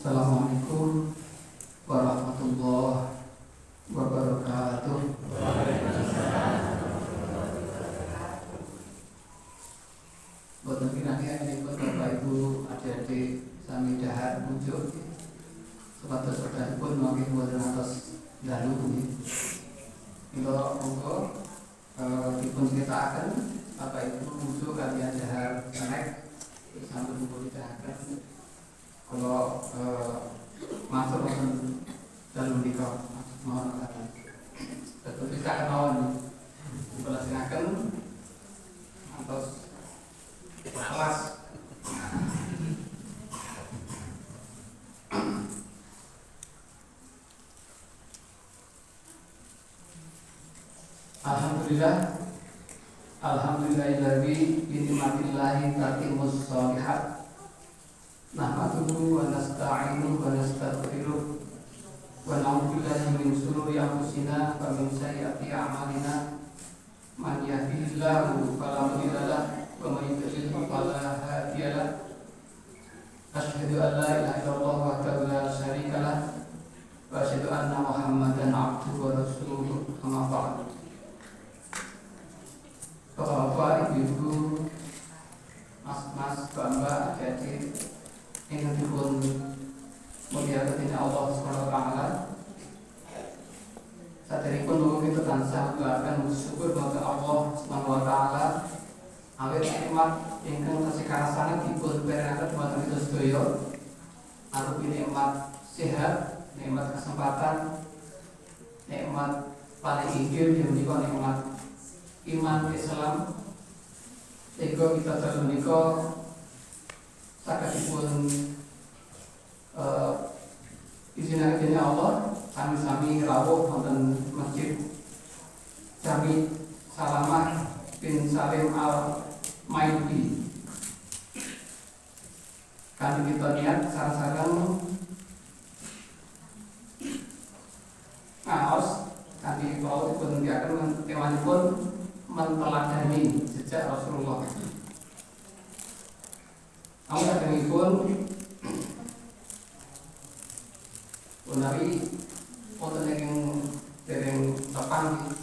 Assalamualaikum warahmatullahi wabarakatuh. Boten kinanya ini Bapak Ibu adik-adik sami dahar muncul sepatus saudara-pun mungkin boten atas dalu ini. Kalau monggo dipun ceritakan Bapak Ibu muncul kalian dahar naik sambil monggo ceritakan. Kalau masuk dalu nikah mohon kata. Betul ceritakan mawon dijelaskan atau kelas. Alhamdulillahilladzi bi ni'matillahi tatimmus shalihat. Nahmaduhu wa nasta'inuhu wa nastaghfiruh wa na'udzu billahi min shururi anfusina wa min sayyiati a'malina. Man yahdihillahu fala mudilla lahu wa man yudlil fala hadiya lahu. Asyhadu an la ilaha illallah wahdahu la syarika lahu wa asyhadu anna Muhammadan abduhu wa rasuluhu. Amma ba'du. Bapak, Ibu, Mas, Mbak, adik-adik ingin dipun muliakan Allah Subhanahu wa taala. Saderipun monggo kita tansah mendoakan syukur kepada Allah Subhanahu wa taala awit nikmat ingkang tasih karasane dipun paringaken dhumateng kita sedaya. Arupi nikmat sehat, nikmat kesempatan, nikmat paling inggil menika nikmat iman Islam. Sehingga kita dalam menika sakitipun izin Allah kami sami rawuh wonten masjid Jami Salamah bin Salim Al Maidi. Kami kita niat sareng-sareng ngaos kami kalau dipun diaken temanipun menteladani sejak Rasulullah. Kamu kadangipun punari wonten ing dereng tepang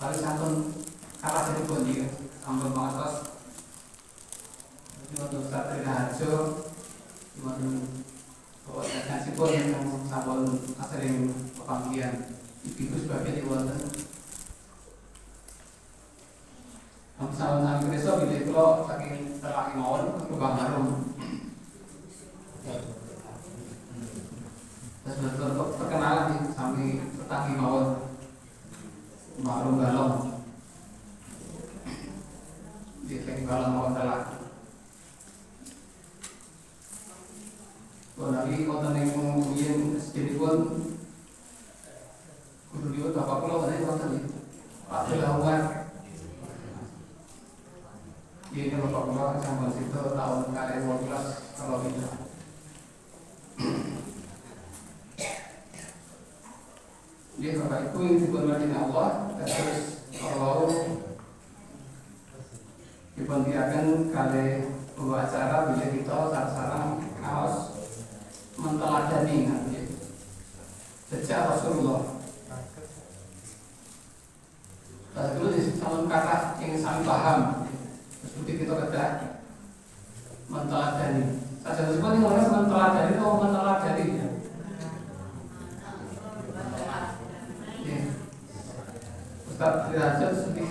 kali sampun kalah dipun iki sampun mangertos. Wonten Ustaz Harjo wonten pokoknya kasipun yang sampun asring pepanggihan ibu sebagai wonten salam Kristo bila itu saking terlaki mawon kebang harum. Terus betul perkenalan nih sampai tertagi mawon harum galong. Di sini galong mawon terlaki. Dari kota yang mungkin sedikit pun kudu diut bapak pulau ada kota nih. Pak Belawar. Ini Bapak Bapak sampai situ tahun kalian 12 kalau bisa. Jadi Bapak Ibu yang diberkati Allah, terus Allah dipantiakan kali pembawa acara bila kita sarang kaos menteladani sejak Rasulullah. Lalu di dalam kata yang sangat paham. Seperti kita kata menteladani. Saja seperti orang menteladani atau menteladani. Ustaz Derajat sedih.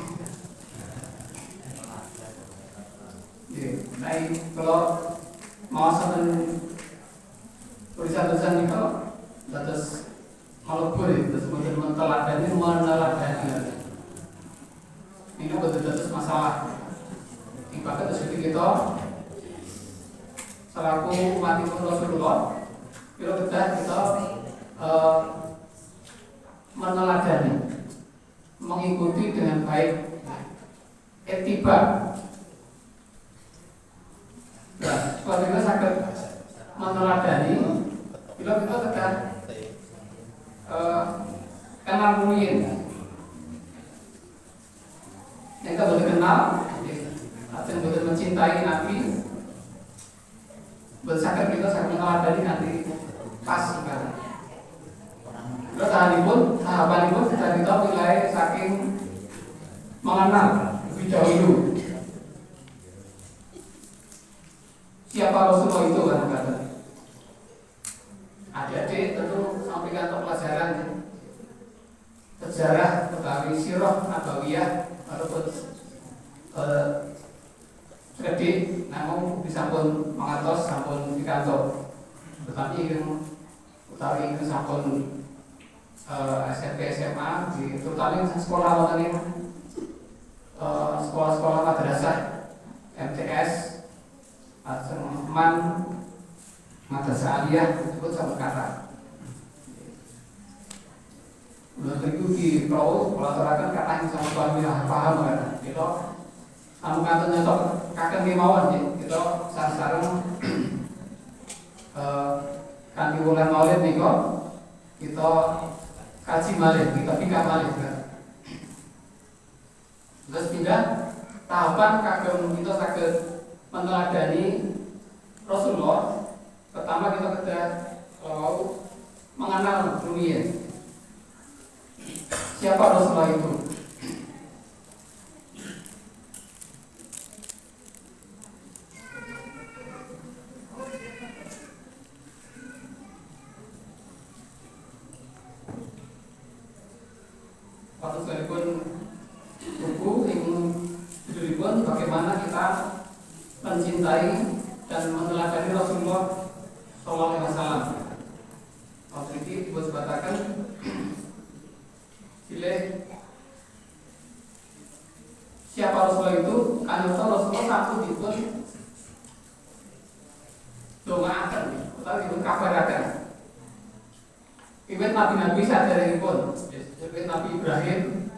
Nah, kalau mau sampai tulisan-tulisan itu, terus kalau boleh, terus menteladani, meneladani. Ini betul-betul masalah. Bahkan seperti kita selaku umat Rasulullah, kita meneladani, mengikuti dengan baik, etiba. Nah, kalau kita sakit meneladani, kita tekan kenal mungkin, yang kita boleh kenal. Yang betul mencintai Nabi Bersakit kita sangat meneladani nanti pas sekarang. Terus tahapanipun sudah kita mulai saking mengenal lebih dahulu siapa Rasulullah itu kan kata. Adik-adik tentu sampaikan untuk pelajaran sejarah utawi sirah nabawiyah walaupun sedikit namun disampun mengatos sampun pikantuk, tetapi yang utawi itu sampun SMP SMA terutama sekolah wonten ing sekolah-sekolah madrasah MTS Man madrasah aliyah disebut sama kata. Udah itu di pro pelaturan kata yang sama suami paham kan? Kita namun kata nyetok kakek kemauan ya. Kita sarang kanthi wulan maulid niko kita kaji malih, kita pikir malih kan. Terus pindah tahapan kagem kita saged meneladani Rasulullah. Pertama kita mengenal dunia. Siapa Rasulullah itu? Waktu sekalipun buku yang judulipun bagaimana kita mencintai dan meneladani Rasulullah Sallallahu Alaihi Wasallam. Waktu ini disebutkan siapa Rasulullah itu? Karena Rasulullah satu dipun dongaaken utawi dipun kabaraken. Iwet nabi-nabi saderengipun, iwet Nabi Ibrahim,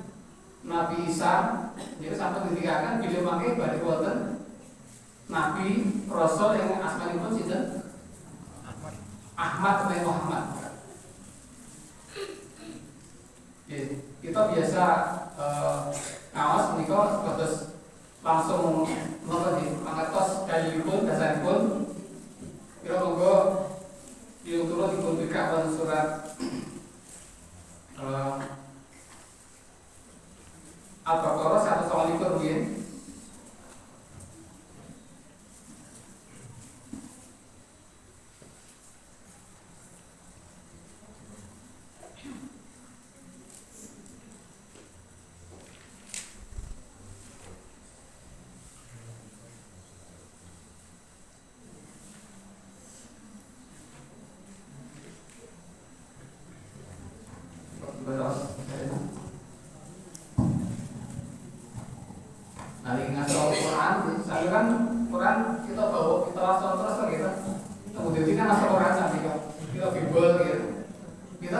Nabi Isa, jadi sampai ditikakan beliau mangke badhe wonten Nabi Rasul yang asmanipun sinten? Ahmad bin Muhammad. Kita biasa ngawas menika terus langsung mangertos dalilipun dasaripun. Kira monggo diuturut dipun bikaken surat Al-Baqarah 129 nggih. Quran kita bawa kita asal terus gitu. Kemudian kita asal Quran sampai kita Bible gitu. Kita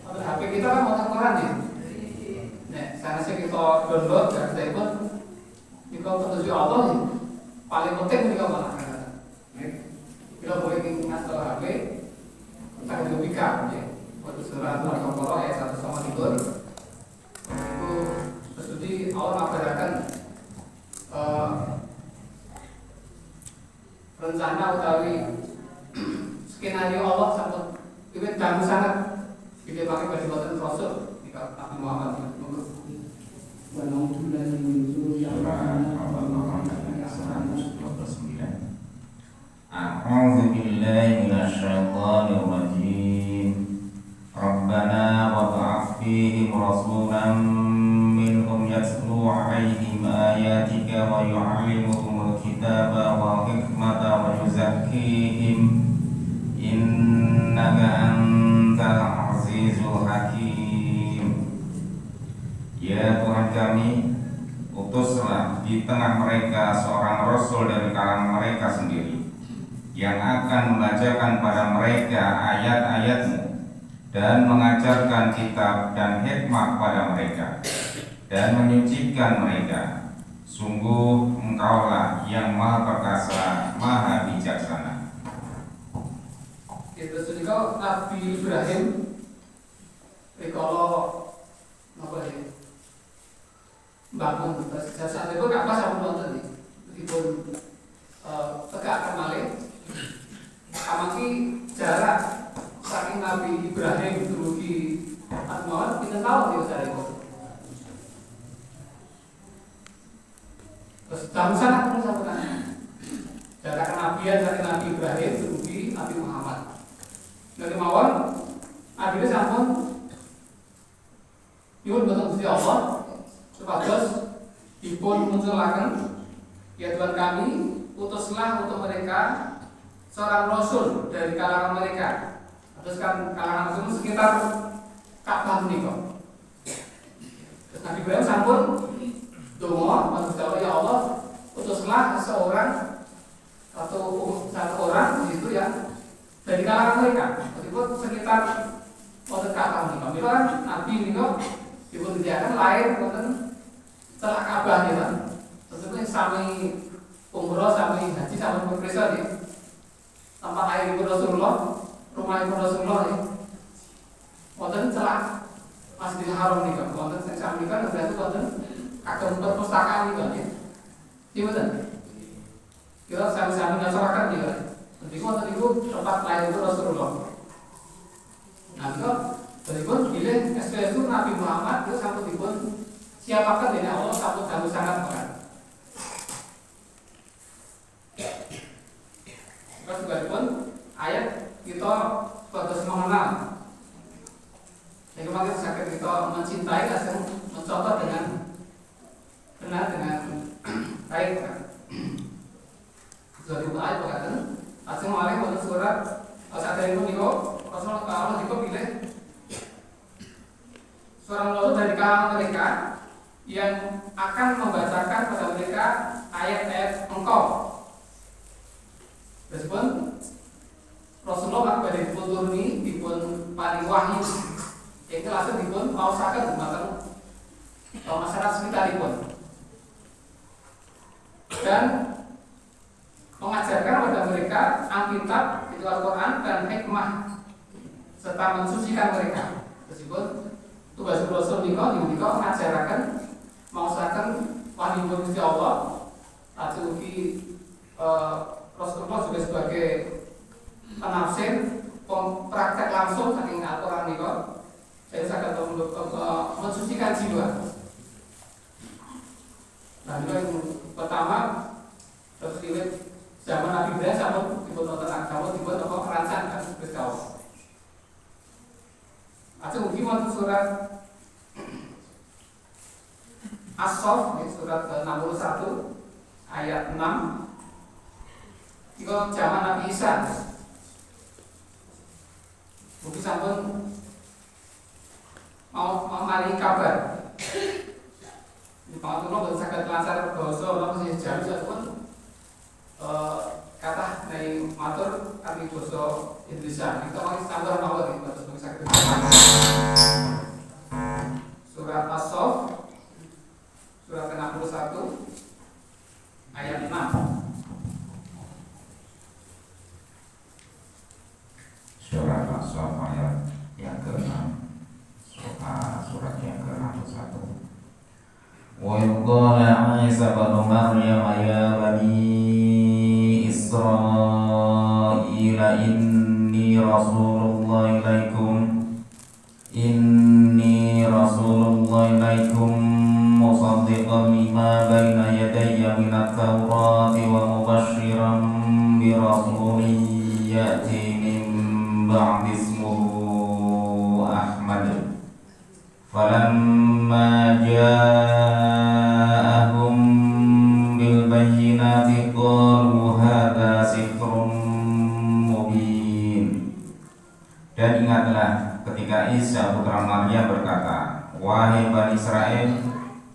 atau HP kita kan mau Quran ya. Nah, sana sih kita download dan kita pun kita petunjuk Allah ya. Paling penting kita mana? Kita boleh ngasal HP, kita juga bika ya. Waktu surat Al-Baqarah ayat 1 itu studi Allah mengabarkan rencana utawi skenario Allah sampun wiwit dangu sangat bila pakai baju boten Rasul jika Nabi Muhammad A'udzu billahi minasyaitonir rajim. Rabbana wab'ath fihim rasulan minhum yatlu 'alaihim ayatika wa yu'allimuhumul kitaba wal hikmata wa yuzakkihim innaka antal azizul hakim. Ya Tuhan kami, utuslah di tengah mereka seorang rasul dari kalangan mereka sendiri yang akan membacakan pada mereka ayat-ayat-Mu dan mengajarkan kitab dan hikmah pada mereka dan menyucikan mereka. Sungguh Engkaulah yang Maha Perkasa, Maha Bijaksana. Itu juga Nabi Ibrahim kalau apa ya bangun saat itu apa sama nonton nih meskipun tegak kembali Terus dalam sana pun sama data kenabian dari Nabi Ibrahim dumugi Nabi Muhammad. Dari mawon akhirnya sampun nyuwun boten Gusti Allah supados dipun munculaken ya Tuhan kami, utuslah untuk mereka seorang rasul dari kalangan mereka. Terus kan kalangan rasul sekitar Ka'bah menika. Terus Nabi Ibrahim sampun donga maksud Allah, ya Allah, utuslah seorang atau satu orang di situ yang dari kalangan mereka. Meskipun sekitar wonten Ka'bah menika. Mila kan Nabi menika dipun diakan lahir wonten celak Ka'bah ya. Tentunya sami umroh, sami haji, sami berperisa ya. Tempat lahir ibu Rasulullah, rumah ibu Rasulullah ya. Wonten celak Masjidil Haram nika. Wonten sing sami kan berarti wonten kagem perpustakaan nika ya. Iya betul. Kita sami-sami masyarakat ya. Niku wonten iku tempat lahir ibu Rasulullah. Nah, niku berikut bilih SPSU Nabi Muhammad itu sampun dipun siapaken dening Allah sampun damel sangat banget. Terus juga pun ayat kita bagus mengenal. Jadi kemarin sakit kita mencintai langsung mencontoh dengan benar dengan baik. Sudah dibuat ayat berkata langsung mulai pada surat saat itu niko Rasulullah Allah niko pilih seorang rasul dari kalangan mereka yang akan membacakan pada mereka ayat-ayat engkau. Meskipun Rasulullah pada dipun turuni dipun paling wahyu, yaitu langsung dipun pausaken dumateng masyarakat sekitaripun dan mengajarkan pada mereka Alkitab itu Al-Quran dan hikmah serta mensucikan mereka. Meskipun tugas Rasul nika ngajaraken mausaken wahyu Gusti Allah, lajeng ugi Rasulullah juga sebagai penafsir praktek langsung saking Al-Quran nika saya sangat mensucikan jiwa. Nah, yang pertama terus diwet zaman Nabi Ibrahim sampun dipun wonten agama dipun apa kerancang Gusti Allah. Ajeng ugi wonten surat As-Saff surat 61 ayat 6. Iku zaman Nabi Isa. Mungkin sampun mau mari kabar. Di pangaturna boten saged lancar basa ora mesti jam sampun kata nek matur kami basa Indonesia. Kita mari standar mawon iki terus saged. Surat As-Saff surat 61 ayat 6. Surat As-Saff ayat yang ke-6. Surat yang ke-61. Wa qala Isa bin Maryam ya bani Israil inni rasulullah ilaikum musaddiqan lima baina yadayya minat tawrati wa mubashiran bi rasulin ya'ti min ba'di ismuhu Ahmad. Falamma ja'ahum bil bayyinati qalu hadza sihrun mubin. Dan ingatlah ketika Isa putra Maryam berkata, wahai Bani Israel,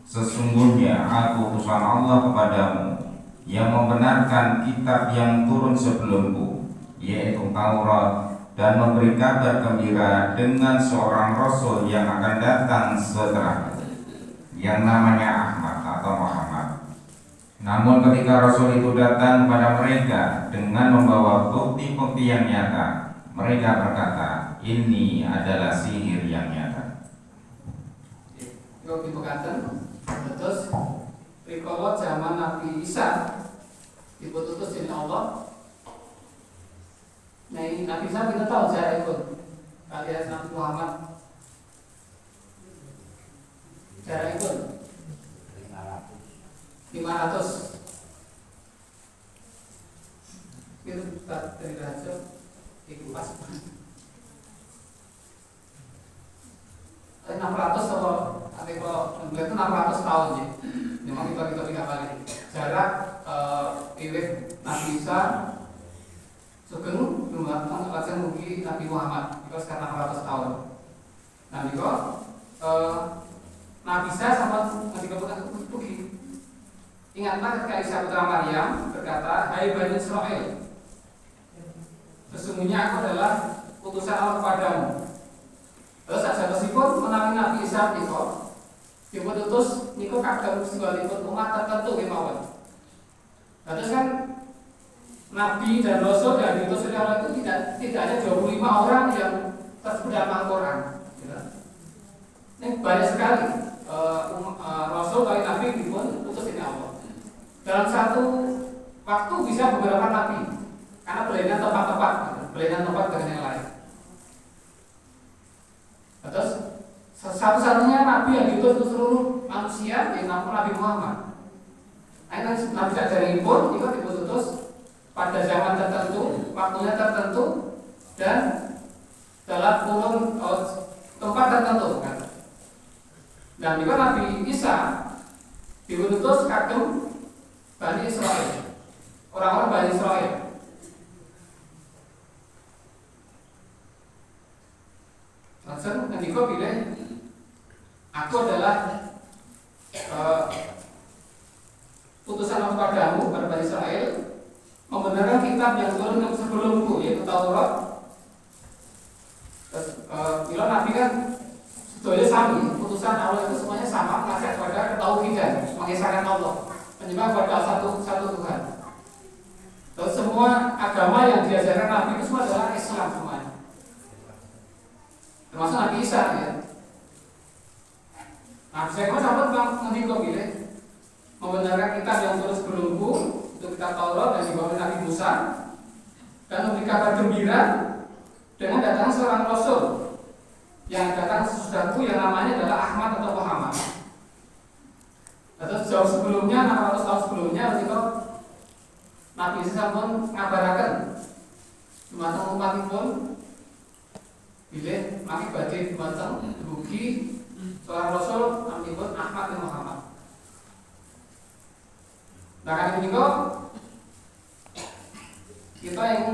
sesungguhnya aku utusan Allah kepadamu yang membenarkan kitab yang turun sebelumku, yaitu Taurat, dan memberi kabar gembira dengan seorang rasul yang akan datang setelah yang namanya Ahmad atau Muhammad. Namun ketika rasul itu datang kepada mereka dengan membawa bukti-bukti yang nyata, mereka berkata, ini adalah sihir yang nyata. Yo dipekaten terus rikala zaman Nabi Isa diputus dening Allah. Nah, Nabi Isa kita tahu jarakipun kalian Nabi Muhammad. Jarakipun 500 itu dari raja itu pas 600 atau itu 600 tahun ya. Memang kita tidak balik jarak pilih Nabi Isa sugeng lumayan lajeng mugi Nabi Muhammad itu sekitar 600 tahun. Nah niku Nabi Isa sama ketika pergi ingatlah ketika Isa putra Maryam berkata, "Hai Bani Israel, sesungguhnya aku adalah utusan Allah kepadamu." Terus saja meskipun menawi Nabi Isa niku diputus niku kagem segalipun umat tertentu kemawon. Terus kan Nabi dan Rasul dan diutus oleh Allah itu tidak ada 25 orang yang tersebut dalam Al-Quran. Ini banyak sekali Rasul dan Nabi diutus oleh Allah. Dalam satu waktu bisa beberapa Nabi, karena berlainan tempat-tempat dengan yang lain. Terus satu-satunya Nabi yang diutus untuk seluruh manusia yaitu Nabi Muhammad. Nabi dari pun itu diutus pada zaman tertentu, waktunya tertentu, dan dalam kurun tempat tertentu kan. Dan juga Nabi Isa diutus kagem Bani Israel, orang-orang Bani Israel. Langsung ketika pilih, aku adalah putusan Allah padamu pada Bani Israel, membenarkan kitab yang turun sebelumku yaitu Taurat. Terus bila Nabi kan sebetulnya sami, putusan Allah itu semuanya sama, mengajak kepada ketauhidan, mengesahkan Allah, menyembah pada satu Tuhan. Terus semua agama yang diajarkan Nabi itu semua adalah Islam semuanya, termasuk Nabi Isa ya. Nah, saya kira sahabat nanti kau pilih membenarkan kitab yang turun sebelumku, itu kitab Taurat dan dibawa Nabi Musa, dan memberi kabar gembira dengan datang seorang Rasul yang datang sesudahku yang namanya adalah Ahmad atau Muhammad. Atau jauh sebelumnya, 600 tahun sebelumnya, ketika Nabi Isa pun ngabarakan dumateng umatipun bilih maki badhe dumateng dugi seorang Rasul namipun Ahmad bin Muhammad. Nah kan ini kok kita yang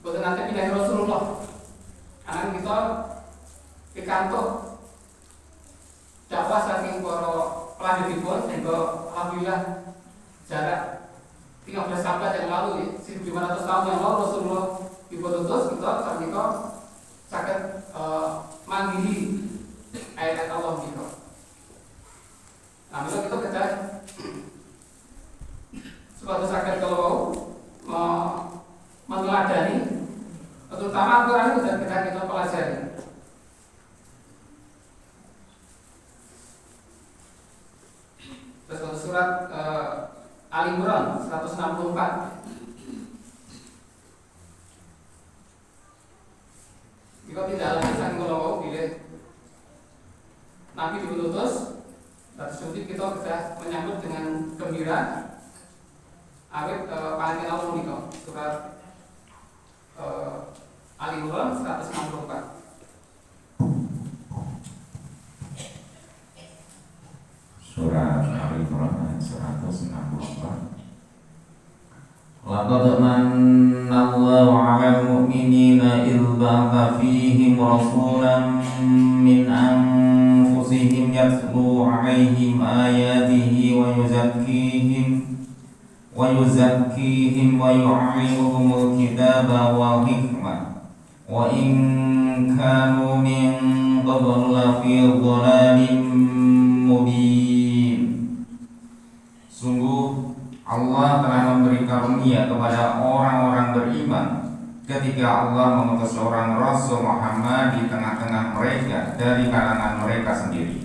bukan nanti pindah Rasulullah, karena kita pikantuk dakwah saking para pelanjutipun sehingga alhamdulillah jarak 13 abad yang lalu ya, 1500 tahun yang lalu Rasulullah diputus kita saat kita sakit mandiri ayat Allah kita. Nah, bila kita kerja suatu sakit kalau meneladani, terutama Al-Quran itu sudah kita pelajari. Terus surat Ali Imran 164. Jika tidak lagi saking kalau pilih Nabi diutus, berarti kita sudah menyambut dengan gembira. Awit paling Allah menika surat Ali Imran 164. Surat Ali Imran 164. Laqad manallahu 'alal mu'minina idh ba'atha fihim rasulan min anfusihim yatlu 'alaihim ayatihi wa yuzakkihim wa yu'allimuhumul kitaba wal hikmah wa in kanu min qablu lafi dhalalin mubin. Sungguh Allah telah memberi karunia kepada orang-orang beriman ketika Allah mengutus seorang Rasul Muhammad di tengah-tengah mereka dari kalangan mereka sendiri,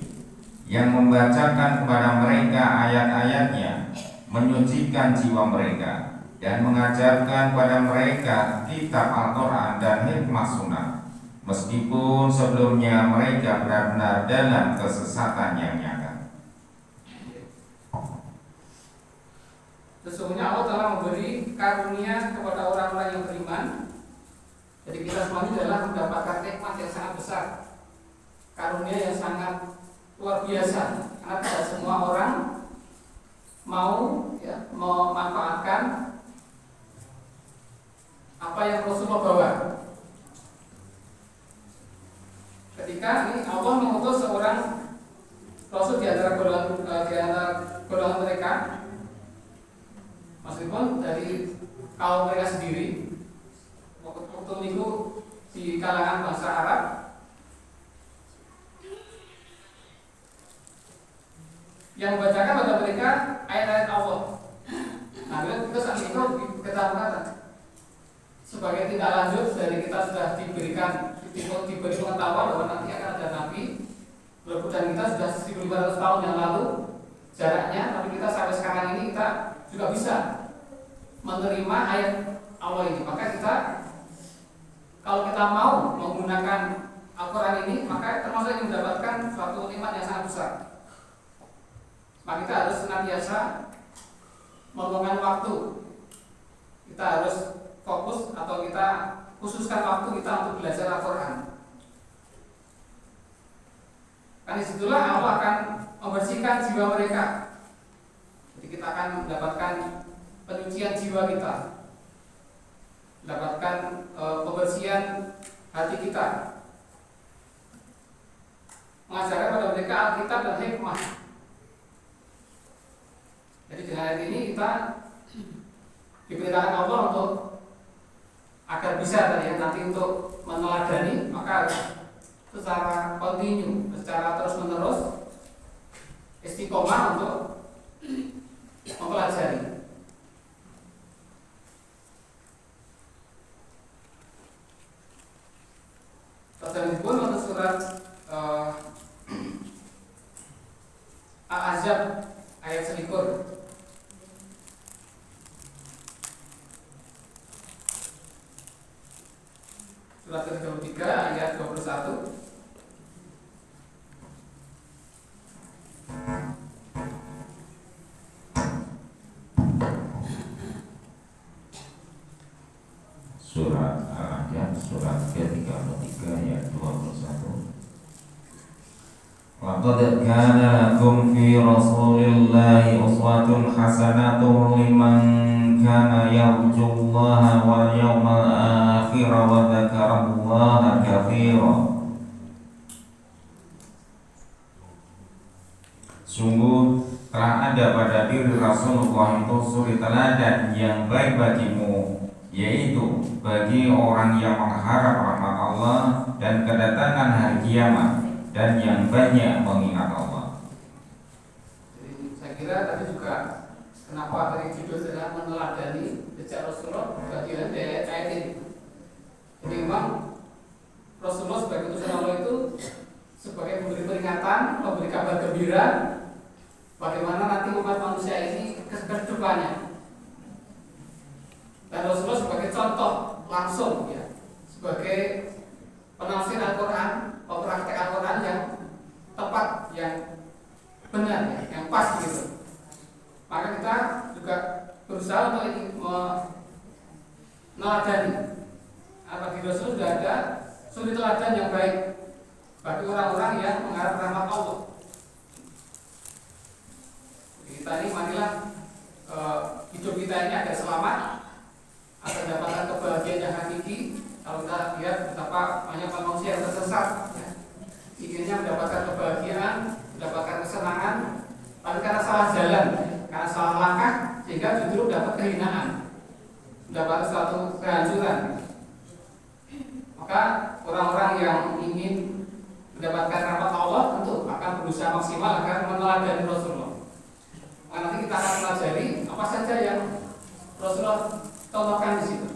yang membacakan kepada mereka ayat-ayatnya, menyucikan jiwa mereka, dan mengajarkan kepada mereka kitab Al-Quran dan hikmah sunnah, meskipun sebelumnya mereka benar-benar dalam kesesatan yang nyata. karunia kepada orang-orang yang beriman. Jadi kita semua ini adalah mendapatkan nikmat yang sangat besar, karunia yang sangat luar biasa, karena tidak semua orang mau memanfaatkan apa yang Rasulullah bawa. Ketika ini Allah mengutus seorang Rasul di antara golongan mereka, meskipun dari kaum mereka sendiri, waktu itu di kalangan bangsa Arab, yang membacakan pada mereka ayat-ayat Allah. Nah, kita saat itu kita mengatakan sebagai tindak lanjut dari kita sudah diberi pengetahuan bahwa nanti akan ada nabi, dan kita sudah 1500 tahun yang lalu jaraknya, tapi kita sampai sekarang ini kita juga bisa menerima ayat Allah ini. Maka kita, kalau kita mau menggunakan Al-Quran ini, maka termasuk yang mendapatkan suatu nikmat yang sangat besar. Maka kita harus senantiasa meluangkan waktu. Kita harus fokus atau kita khususkan waktu kita untuk belajar Al-Quran. Karena disitulah Allah akan membersihkan jiwa mereka. Jadi kita akan mendapatkan penyucian jiwa kita, mendapatkan pembersihan hati kita, mengajarkan pada mereka Alkitab dan hikmah. Jadi dengan ayat ini kita diperintahkan Allah untuk agar bisa tadi nanti untuk meneladani, maka secara kontinu, secara terus menerus istiqomah untuk mempelajari. Terus pun untuk surat Al-Ahzab ayat 1. Surat ke-23 ayat 21. Surat Al-Ahzab surat ke-33 ayat 21. Laqad kana lakum fi Rasulillahi uswatun hasanatun liman kana yarjullaha wal yawmal akhir wa dzakarallaha katsira. Sungguh telah ada pada diri Rasulullah itu suri teladan yang baik bagimu, yaitu bagi orang yang mengharap rahmat Allah dan kedatangan hari kiamat, dan yang banyak mengingat Allah. Jadi saya kira tadi juga kenapa tadi judul adalah meneladani jejak Rasulullah bagian dari ayat ini. Jadi memang Rasulullah sebagai utusan Allah itu sebagai pemberi peringatan, memberi kabar gembira bagaimana nanti umat manusia ini kedepannya. Dan Rasulullah sebagai contoh langsung, ya, sebagai penafsir Al-Quran, praktek Al-Quran yang tepat, yang benar, ya, yang pas gitu. Maka kita juga berusaha untuk meneladani. Bagi Rasul sudah ada suri teladan yang baik bagi orang-orang yang mengharap rahmat Allah. Kita ini marilah hidup kita ini agar selamat, agar mendapatkan kebahagiaan yang hakiki. Kalau kita lihat betapa banyak manusia yang tersesat, ya, inginnya mendapatkan kebahagiaan, mendapatkan kesenangan, tapi karena salah jalan, karena salah langkah, sehingga justru dapat kehinaan, mendapat suatu kehancuran. Maka orang-orang yang ingin mendapatkan rahmat Allah tentu akan berusaha maksimal agar meneladani Rasulullah. Maka nanti kita akan pelajari apa saja yang Rasulullah contohkan di situ.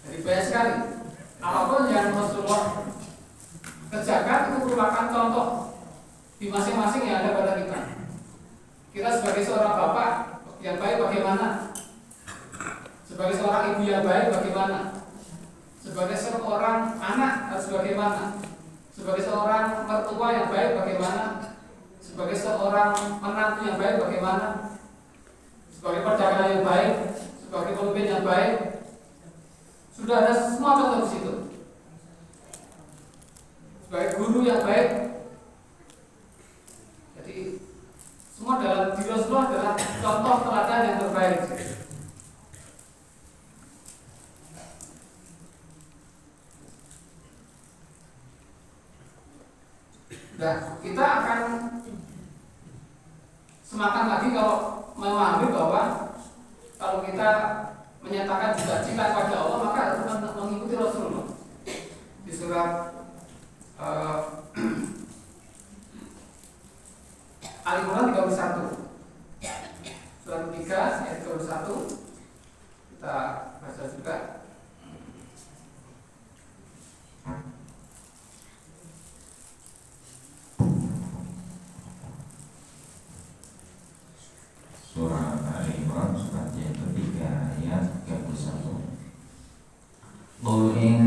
Jadi banyak sekali. Apapun yang Rasulullah kerjakan itu merupakan contoh di masing-masing yang ada pada kita. Kita sebagai seorang bapak yang baik bagaimana? Sebagai seorang ibu yang baik bagaimana? Sebagai seorang anak harus bagaimana? Sebagai seorang mertua yang baik bagaimana? Sebagai seorang menantu yang baik bagaimana? sebagai perdagangan yang baik, sebagai pemimpin yang baik. Sudah ada semua contoh di situ. Sebagai guru yang baik. Jadi semua dalam diri Rasulullah adalah contoh teladan yang terbaik. Nah, kita akan semakan lagi kalau memahami bahwa kalau kita menyatakan juga cinta kepada Allah, maka harus mengikuti Rasulullah. Di surat Al-Imran 31, surat 3 ayat 31, kita baca juga. Surah Al-Imran surat yang ketiga ayat 31. Qul in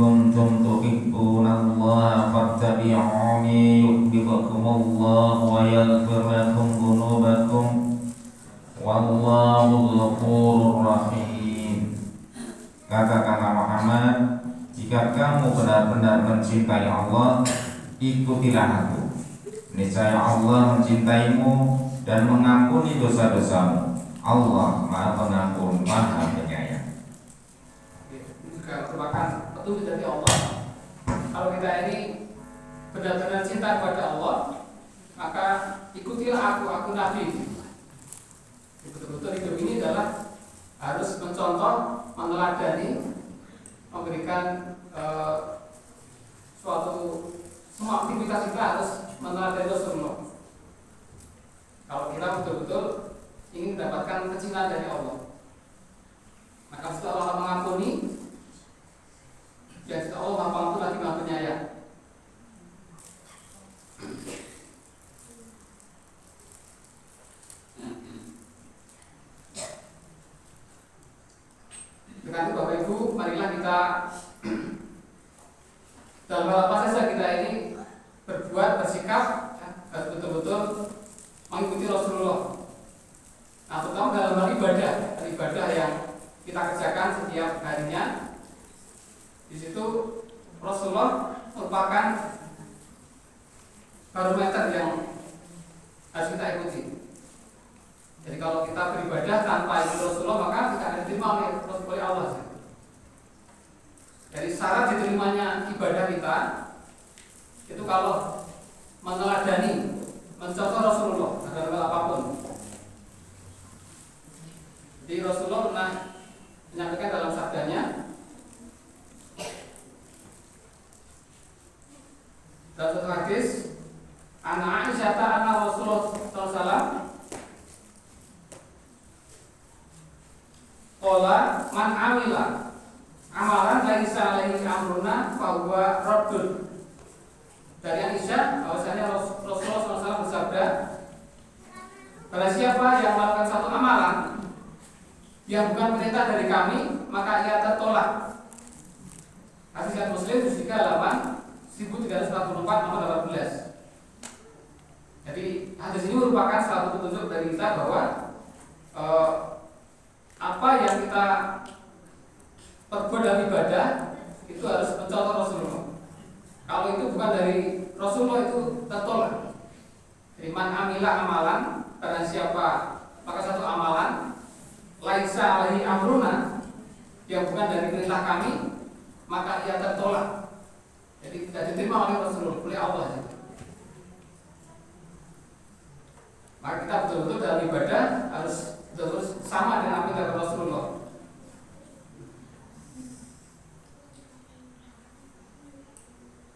kuntum tuhibbunallaha fattabi'uni yuhibbukumullahu wa yaghfir lakum dzunubakum wallahu ghafurur rahim. Katakanlah Muhammad, jika kamu benar-benar mencintai Allah, ikutilah aku. Niscaya Allah mencintaimu dan mengampuni dosa-dosamu. Allah Maha Pengampun, Maha Penyayang. Ini juga merupakan petunjuk dari Allah. Kalau kita ini benar-benar cinta kepada Allah, maka ikutilah aku Nabi. Betul-betul hidup ini adalah harus mencontoh, meneladani, memberikan semua aktivitas kita harus meneladani Rasulullah. Kalau kita betul-betul ingin mendapatkan kecintaan dari Allah, maka setelah Allah mengampuni, dan setelah Allah Maha Pengampun lagi Maha Penyayang. Dengan itu Bapak Ibu, marilah kita dalam hal apa saja kita ini berbuat, bersikap, harus betul-betul mengikuti Rasulullah. Nah, terutama dalam hal ibadah yang kita kerjakan setiap harinya. Di situ Rasulullah merupakan barometer yang harus kita ikuti. Jadi kalau kita beribadah tanpa ikut Rasulullah, maka tidak akan diterima oleh Allah. Jadi syarat diterimanya ibadah kita itu kalau meneladani, mencontoh Rasulullah dalam hal apapun. Jadi Rasulullah pernah menyampaikan dalam sabdanya, dalam satu hadis, Ana Aisyah anna Rasulullah SAW qala man amila amalan laisa alaihi amruna fa huwa raddun. Dari Aisyah bahwasanya Rasulullah SAW bersabda, barang siapa yang melakukan satu amalan yang bukan perintah dari kami, maka ia tertolak. Hadis riwayat Muslim juz 3 halaman 1344 nomor 18. Jadi hadis ini merupakan satu petunjuk dari kita bahwa apa yang kita perbuat dalam ibadah itu harus mencontoh Rasulullah. Kalau itu bukan dari Rasulullah, itu tertolak. Jadi man amila amalan, barang siapa maka satu amalan laisa alaihi amruna, yang bukan dari perintah kami, maka ia tertolak. Jadi tidak diterima oleh Rasulullah, oleh Allah. Maka kita betul-betul dalam ibadah harus betul-betul sama dengan apa yang dilakukan Rasulullah.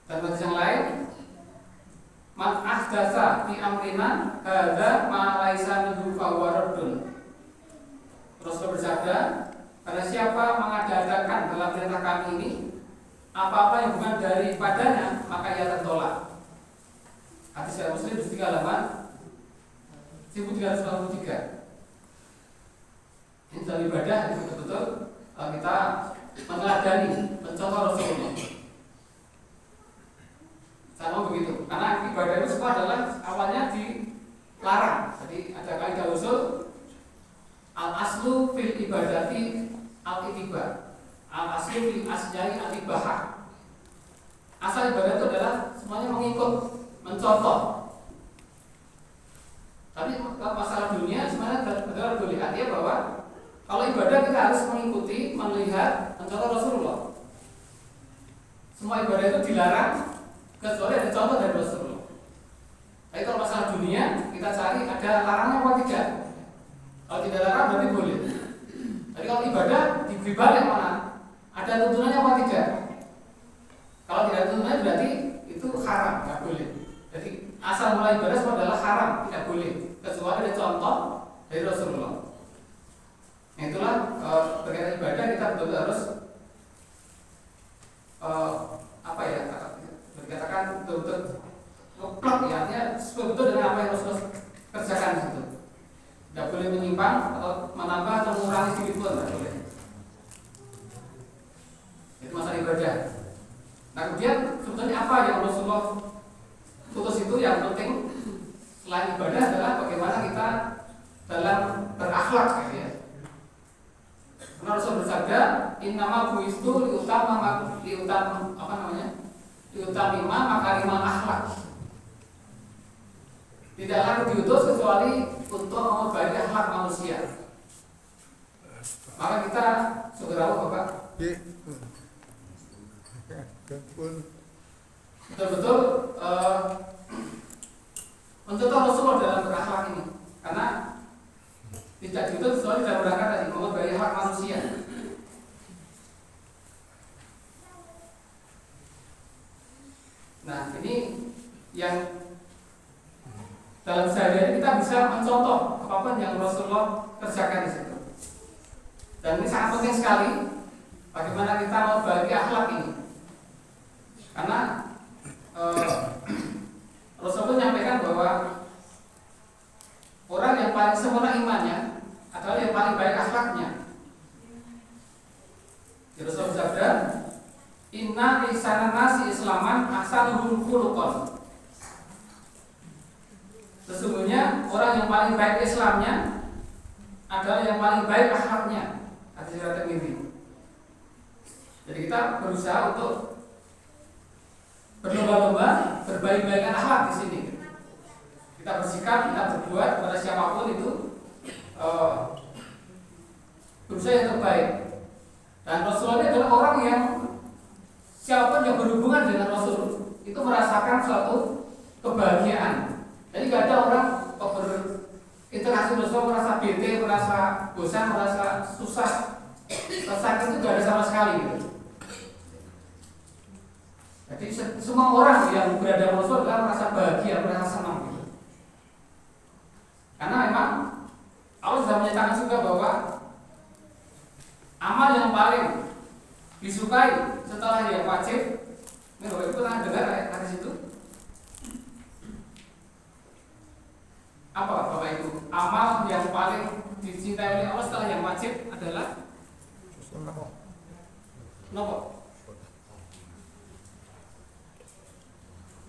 Dan hadis yang lain, man ahdatsa fi amrina hadza ma laisa minhu fa huwa raddun. Rasul bersabda, karena siapa mengadakan dalam perintah kami ini apa-apa yang bukan daripadanya, maka ia tertolak. Hadis riwayat Muslim juz 3 halaman 1393. Ini dalam ibadah itu betul-betul kita meneladani, mencontoh Rasulullah. Sama begitu, karena ibadah itu semua adalah awalnya dilarang. Jadi ada kaidah usul Al aslu fil ibadati al itiba. Al aslu fil asjai al ibahah. Asal ibadah itu adalah semuanya mengikut, mencontoh. Tapi masalah dunia sebenarnya adalah melihat ya bahwa kalau ibadah kita harus mengikuti, melihat, mencontoh Rasulullah. Semua ibadah itu dilarang kecuali ada contoh dari Rasulullah. Tapi kalau masalah dunia kita cari ada larangnya apa tidak. Kalau tidak larang berarti boleh. Jadi kalau ibadah diberi balik mana? Ada tuntunannya apa tidak? Kalau tidak ada tuntunannya berarti itu haram, nggak boleh. Jadi asal mulai ibadah semua adalah haram, tidak boleh kecuali ada contoh dari Rasulullah. Itulah berkaitan ibadah kita betul harus dikatakan betul-betul ngeplok ya, artinya betul dengan apa yang Rasulullah kerjakan di situ. Tidak boleh menyimpang atau menambah atau mengurangi sedikit pun, tidak boleh. Itu masalah ibadah. Nah kemudian sebetulnya apa yang Rasulullah putus itu yang penting selain ibadah adalah bagaimana kita dalam berakhlak ya. Karena Rasul bersabda, innama buistu liutamima makarimal akhlak. Tidaklah aku diutus kecuali untuk memperbaiki akhlak manusia. Maka kita segera Bapak betul-betul mencontoh Rasulullah dalam berakhlak ini. Karena tidak diutus kecuali dalam rangka tadi memperbaiki hak manusia. Nah ini yang dalam sehari-hari kita bisa mencontoh apapun yang Rasulullah kerjakan di situ. Dan ini sangat penting sekali bagaimana kita memperbaiki akhlak ini. Karena Rasulullah menyampaikan bahwa orang yang paling sempurna imannya adalah yang paling baik akhlaknya. Rasulullah bersabda, inna ihsanan nasi islaman ahsanuhum khuluqan. Sesungguhnya orang yang paling baik Islamnya adalah yang paling baik akhlaknya. Hadis riwayat Tirmidzi. Jadi kita berusaha untuk berlomba-lomba berbaik-baikan akhlak di sini. Kita bersikap, kita berbuat kepada siapapun itu berusaha yang terbaik. Dan Rasulullah adalah orang yang siapapun yang berhubungan dengan Rasul itu merasakan suatu kebahagiaan. Jadi gak ada orang berinteraksi Rasul merasa bete, merasa bosan, merasa susah, sakit itu gak ada sama sekali gitu. Jadi semua orang yang berada dengan Rasul adalah merasa bahagia, merasa senang gitu. Karena memang Allah sudah menyatakan juga bahwa amal yang paling disukai setelah yang wajib. Ini Bapak Ibu pernah dengar hadis itu? Apa Bapak Ibu? Amal yang paling dicintai oleh Allah setelah yang wajib adalah nopo?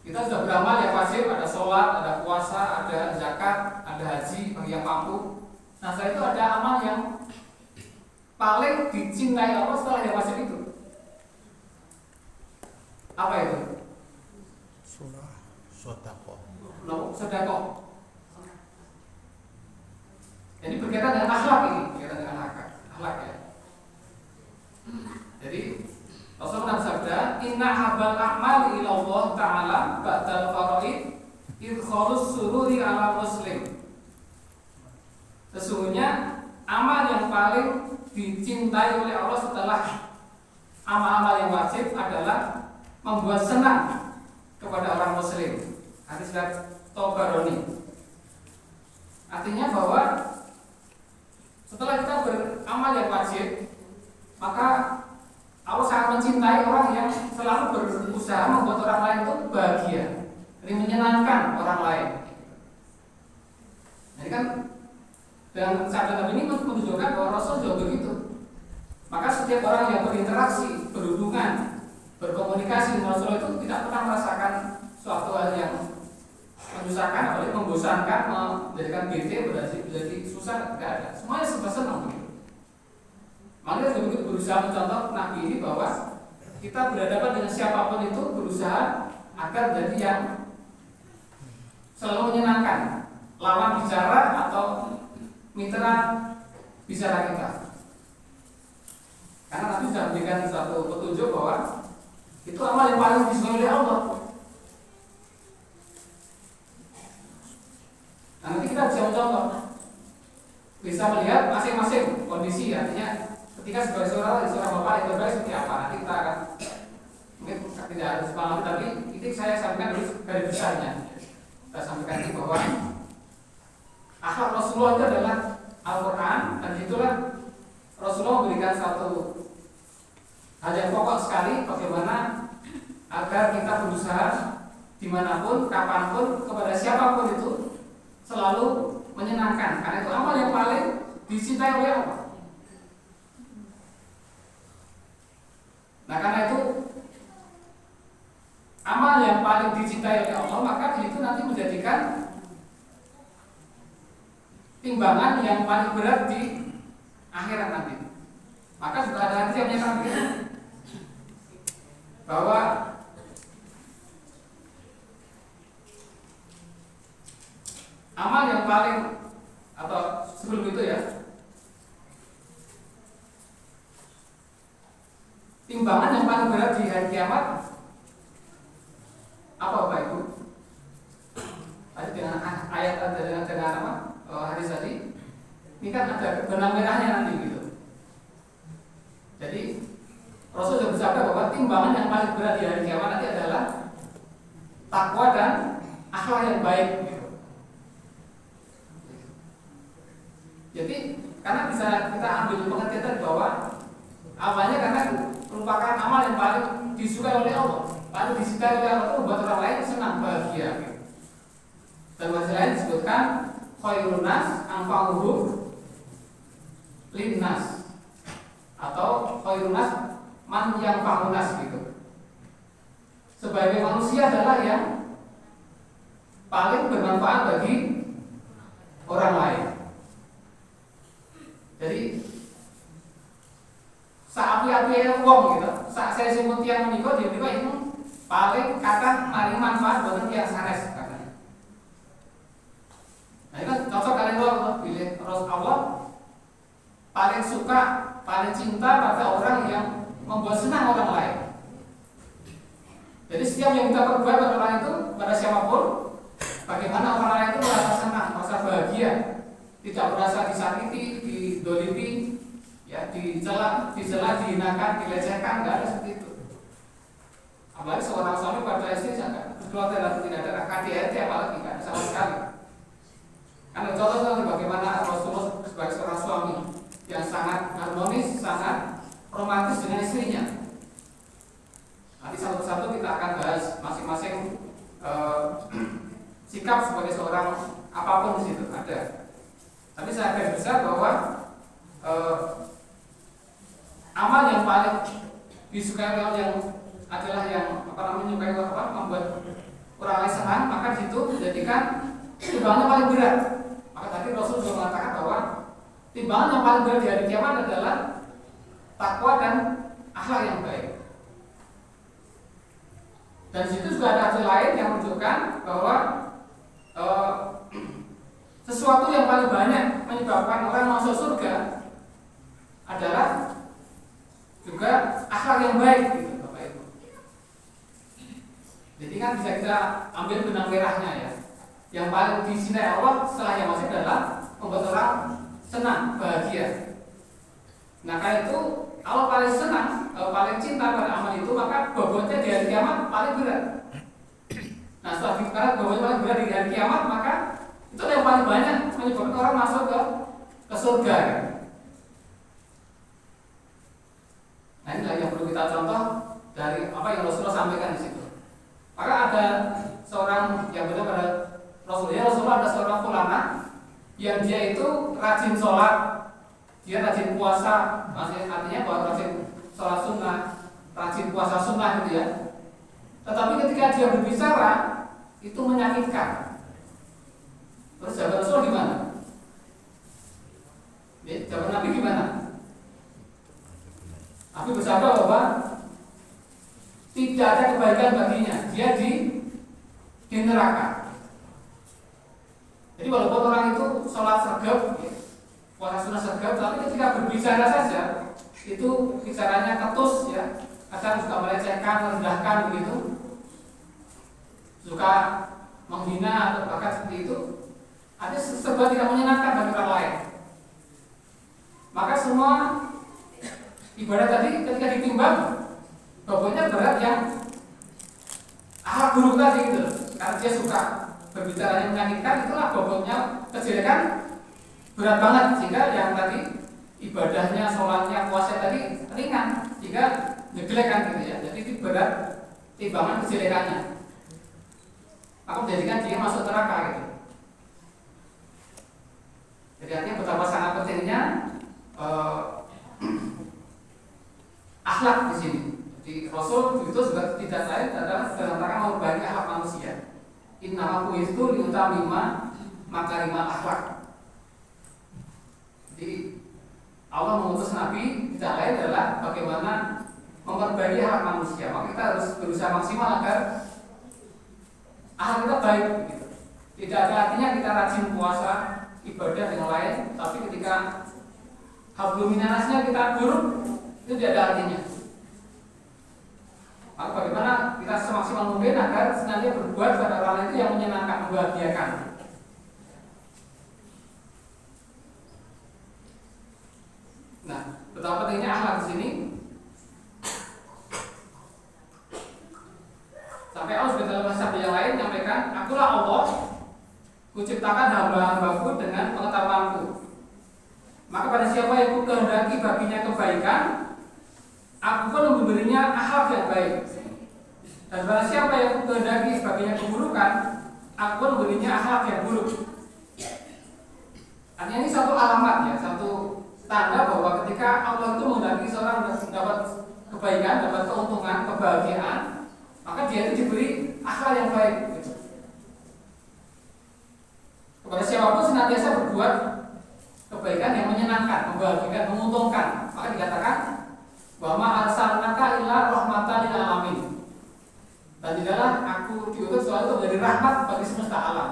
Kita sudah beramal yang wajib, ada sholat, ada puasa, ada zakat, ada haji bagi yang mampu. Nah setelah itu ada amal yang paling dicintai Allah setelah yang wajib itu. Apa itu? Sedekah. Sedekah. Jadi berkaitan dengan akhlak ini, berkaitan dengan akhlak ya. Jadi Rasulullah bersabda, inna habal a'mal ila Allah Ta'ala ba'dal faraid idkhalus sururi ala muslim. Sesungguhnya amal yang paling dicintai oleh Allah setelah amal-amal yang wajib adalah membuat senang kepada orang muslim. Hadis riwayat Tabarani. Artinya bahwa setelah kita beramal yang wajib, maka Allah sangat mencintai orang yang selalu berusaha membuat orang lain itu bahagia, jadi menyenangkan orang lain. Jadi kan dengan sabda Nabi ini menunjukkan bahwa Rasul juga begitu. Maka setiap orang yang berinteraksi, berhubungan, berkomunikasi dengan Rasul itu tidak pernah merasakan suatu hal yang menyusahkan, apalagi membosankan, menjadikan bete, menjadi susah, tidak ada. Semuanya serba senang begitu. Makanya juga begitu berusaha mencontoh Nabi ini bahwa kita berhadapan dengan siapapun itu berusaha agar menjadi yang selalu menyenangkan lawan bicara atau mitra bicara kita. Karena Nabi sudah memberikan satu petunjuk bahwa itu amal yang paling disukai oleh Allah. Nah, nanti kita bisa mencontoh, bisa melihat masing-masing kondisi, artinya ketika sebagai seorang bapak yang terbaik seperti apa. Nanti kita akan mungkin tidak harus malam, tapi itu saya sampaikan dulu dari besarnya. Kita sampaikan ini bahwa akhlak Rasulullah itu adalah Al-Quran, dan itulah Rasulullah memberikan satu hal yang pokok sekali bagaimana agar kita berusaha dimanapun, kapanpun, kepada siapapun itu selalu menyenangkan, karena itu amal yang paling dicintai oleh Allah. Nah, karena itu amal yang paling dicintai oleh Allah, maka itu nanti menjadikan timbangan yang paling berat di akhirat nanti. Maka juga ada hadis yang menyatakan begitu, bahwa amal yang paling, atau sebelum itu ya, timbangan yang paling berat di hari kiamat apa Bapak Ibu? Tadi dengan ayat dengan apa? Hadis tadi. Ini kan ada benang merahnya nanti gitu. Jadi Rasul sudah bersabda bahwa timbangan yang paling berat di hari kiamat nanti adalah takwa dan akhlak yang baik gitu. Jadi karena bisa kita ambil pengertian bahwa awalnya karena merupakan amal yang paling disukai oleh Allah, paling dicintai oleh Allah, itu membuat orang lain senang, bahagia gitu. Dan hadis lain disebutkan khairun nas anfa'uhum linnas, atau khairun nas man yanfa'un nas gitu. Sebagai manusia adalah yang paling bermanfaat bagi orang lain. Jadi saat api-api wong gitu, saat saya semut yang menikah dia itu paling kata mari manfaat buat yang sanes katanya. Nah itu cocok kalian Allah pilih terus Allah paling suka, paling cinta pada orang yang membuat senang orang lain. Jadi setiap yang kita perbuat pada orang itu, pada siapapun, bagaimana orang lain itu merasa senang, merasa bahagia, tidak merasa disakiti, didolimi, ya, dicela, dihinakan, dilecehkan, nggak ada seperti itu. Apalagi seorang suami pada istri jangan berkeluarga dan tidak ada KDRT, apalagi nggak ada sama sekali. Karena contoh bagaimana Rasulullah sebagai seorang suami yang sangat harmonis, sangat romantis dengan istrinya. Nanti satu-satu kita akan bahas masing-masing sikap sebagai seorang apapun di situ ada. Tapi saya akan besar bahwa amal yang paling disukai oleh yang adalah yang menyukai membuat orang lain senang, maka di situ menjadikan timbangannya paling berat. Maka tadi Rasul juga mengatakan bahwa timbangan yang paling berat di hari kiamat adalah takwa dan akhlak yang baik. Dan di situ juga ada hadis lain yang menunjukkan bahwa sesuatu yang paling banyak menyebabkan orang masuk surga adalah juga akhlak yang baik gitu, Bapak Ibu. Jadi kan bisa kita ambil benang merahnya ya. Yang paling dicintai Allah setelah yang masih adalah membuat orang senang, bahagia. Nah karena itu Allah paling senang, paling cinta pada amal itu, maka bobotnya di hari kiamat paling berat. Nah setelah dikatakan bobotnya paling berat di hari kiamat, maka itu yang paling banyak menyebabkan orang masuk ke surga. Nah inilah yang perlu kita contoh dari apa yang Rasulullah sampaikan di situ. Maka ada seorang yang benar pada Rasulullah ada seorang ulama yang dia itu rajin sholat, dia rajin puasa, artinya bahwa rajin sholat sunnah, rajin puasa sunnah gitu ya. Tetapi ketika dia berbicara itu menyakitkan. neraka. Jadi walaupun orang itu sholat sergap, puasa sunnah sergap, tapi ketika berbicara saja itu bicaranya ketus, ya, kadang suka melecehkan, merendahkan begitu, suka menghina atau bahkan seperti itu, artinya serba tidak menyenangkan bagi orang lain. Maka semua ibadah tadi ketika ditimbang, bobotnya berat yang akhlak buruk tadi gitu, karena dia suka berbicara yang menyakitkan, itulah bobotnya kejelekan berat banget, sehingga yang tadi ibadahnya, sholatnya, puasa tadi ringan, sehingga menjelekan gitu ya. Jadi itu berat timbangan kejelekannya, maka menjadikan dia masuk neraka gitu. Jadi artinya betapa sangat pentingnya akhlak di sini. Jadi Rasul itu juga tidak lain adalah dalam rangka memperbaiki akhlak manusia. Innama bu'itsu liutamima makarimal akhlak. Jadi Allah mengutus Nabi tidak lain adalah bagaimana memperbaiki akhlak manusia. Maka kita harus berusaha maksimal agar akhlak kita baik. Gitu. Tidak ada artinya kita rajin puasa, ibadah dengan lain, tapi ketika hablum minanasnya kita buruk, itu tidak ada artinya. Maka bagaimana kita semaksimal mungkin agar senantiasa berbuat pada orang lain itu yang menyenangkan, membahagiakan. Nah, betapa pentingnya akhlak di sini. Sampai Allah juga dalam sabda yang lain menyampaikan, "Akulah Allah, kuciptakan hamba-hambaku dengan pengetahuanku. Maka pada siapa yang ku kehendaki baginya kebaikan, aku pun memberinya akhlak yang baik. Dan pada siapa yang ku kehendaki baginya keburukan, aku pun memberinya akhlak yang buruk." Artinya ini satu alamat ya, satu tanda bahwa ketika Allah itu menghendaki seorang mendapat kebaikan, dapat keuntungan, kebahagiaan, maka dia itu diberi akhlak yang baik. Kepada siapapun senantiasa berbuat kebaikan yang menyenangkan, membahagiakan, menguntungkan. Maka dikatakan bahwa arsalnaka illa rahmatan lil alamin. Dan tidaklah aku diutus selalu menjadi rahmat bagi semesta alam.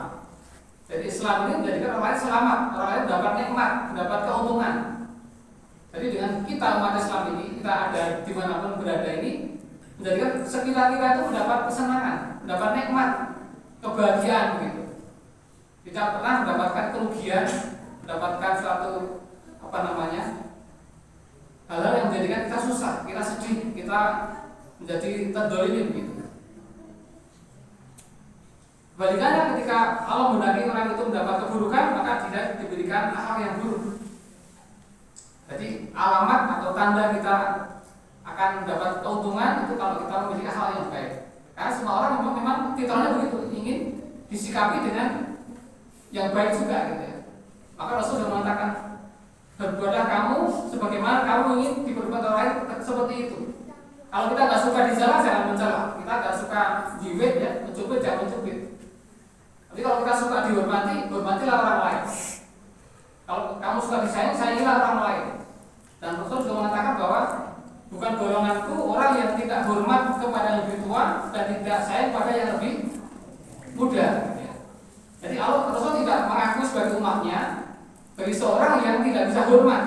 Jadi Islam ini menjadikan orang lain selamat, orang lain mendapat nikmat, mendapat keuntungan. Jadi dengan kita umat Islam ini, kita ada dimanapun berada ini, menjadikan sekitar kita itu mendapat kesenangan, mendapat nikmat, kebahagiaan begitu. Tidak pernah mendapatkan kerugian, mendapatkan suatu hal-hal yang menjadikan kita susah, kita sedih, kita menjadi terdolim begitu. Kebalikannya ketika Allah menghendaki orang itu mendapat keburukan, maka tidak diberikan hal yang buruk. Jadi alamat atau tanda kita akan mendapat keuntungan itu kalau kita memiliki hal yang baik. Karena semua orang memang fitrahnya begitu, ingin disikapi dengan yang baik juga gitu ya. Maka Rasul sudah mengatakan, berbuatlah kamu sebagaimana kamu ingin diperbuat orang lain seperti itu. Kalau kita nggak suka dicela, jangan mencela. Kita nggak suka jiwit ya, mencubit jangan mencubit. Tapi kalau kita suka dihormati, hormatilah orang lain. Kalau kamu suka disayang, sayangilah orang lain. Dan Rasul juga mengatakan bahwa bukan golonganku orang yang tidak hormat kepada yang lebih tua dan tidak sayang pada yang lebih muda. Jadi Allah Rasul tidak mengaku sebagai umatnya bagi seorang yang tidak bisa hormat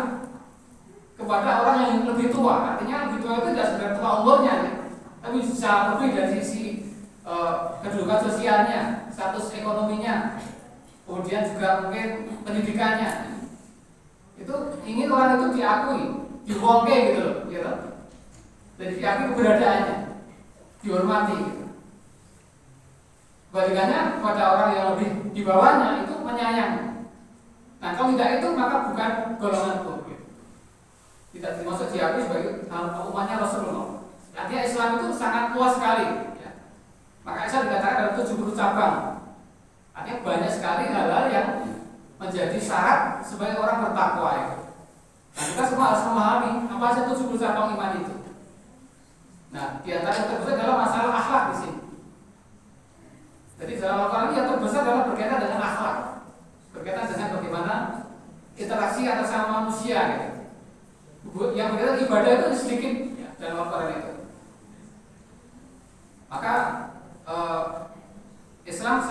kepada orang yang lebih tua. Artinya lebih tua itu tidak sekedar tua umurnya, ya, tapi bisa lebih dari sisi kedudukan sosialnya, status ekonominya, kemudian juga mungkin pendidikannya. Itu ingin orang itu diakui, diwongke gitu loh, gitu. Jadi diakui keberadaannya, dihormati. Gitu. Kebalikannya pada orang yang lebih di bawahnya itu menyayangi. Nah kalau tidak itu maka bukan golonganku. Gitu. Tidak dimaksud diakui sebagai umatnya Rasulullah. Artinya Islam itu sangat luas sekali. Ya. Maka Islam dikatakan ada 70 cabang. Artinya banyak sekali hal-hal yang menjadi syarat sebagai orang bertakwa itu. Nah kita semua harus memahami apa saja 70 cabang iman itu. Nah di antara yang terbesar adalah masalah akhlak di sini. Jadi dalam Al-Quran yang terbesar adalah berkaitan dengan akhlak, berkaitan dengan bagaimana interaksi antar sama manusia. Gitu. Yang berkaitan ibadah itu sedikit ya, dalam Al-Quran itu. Maka Islam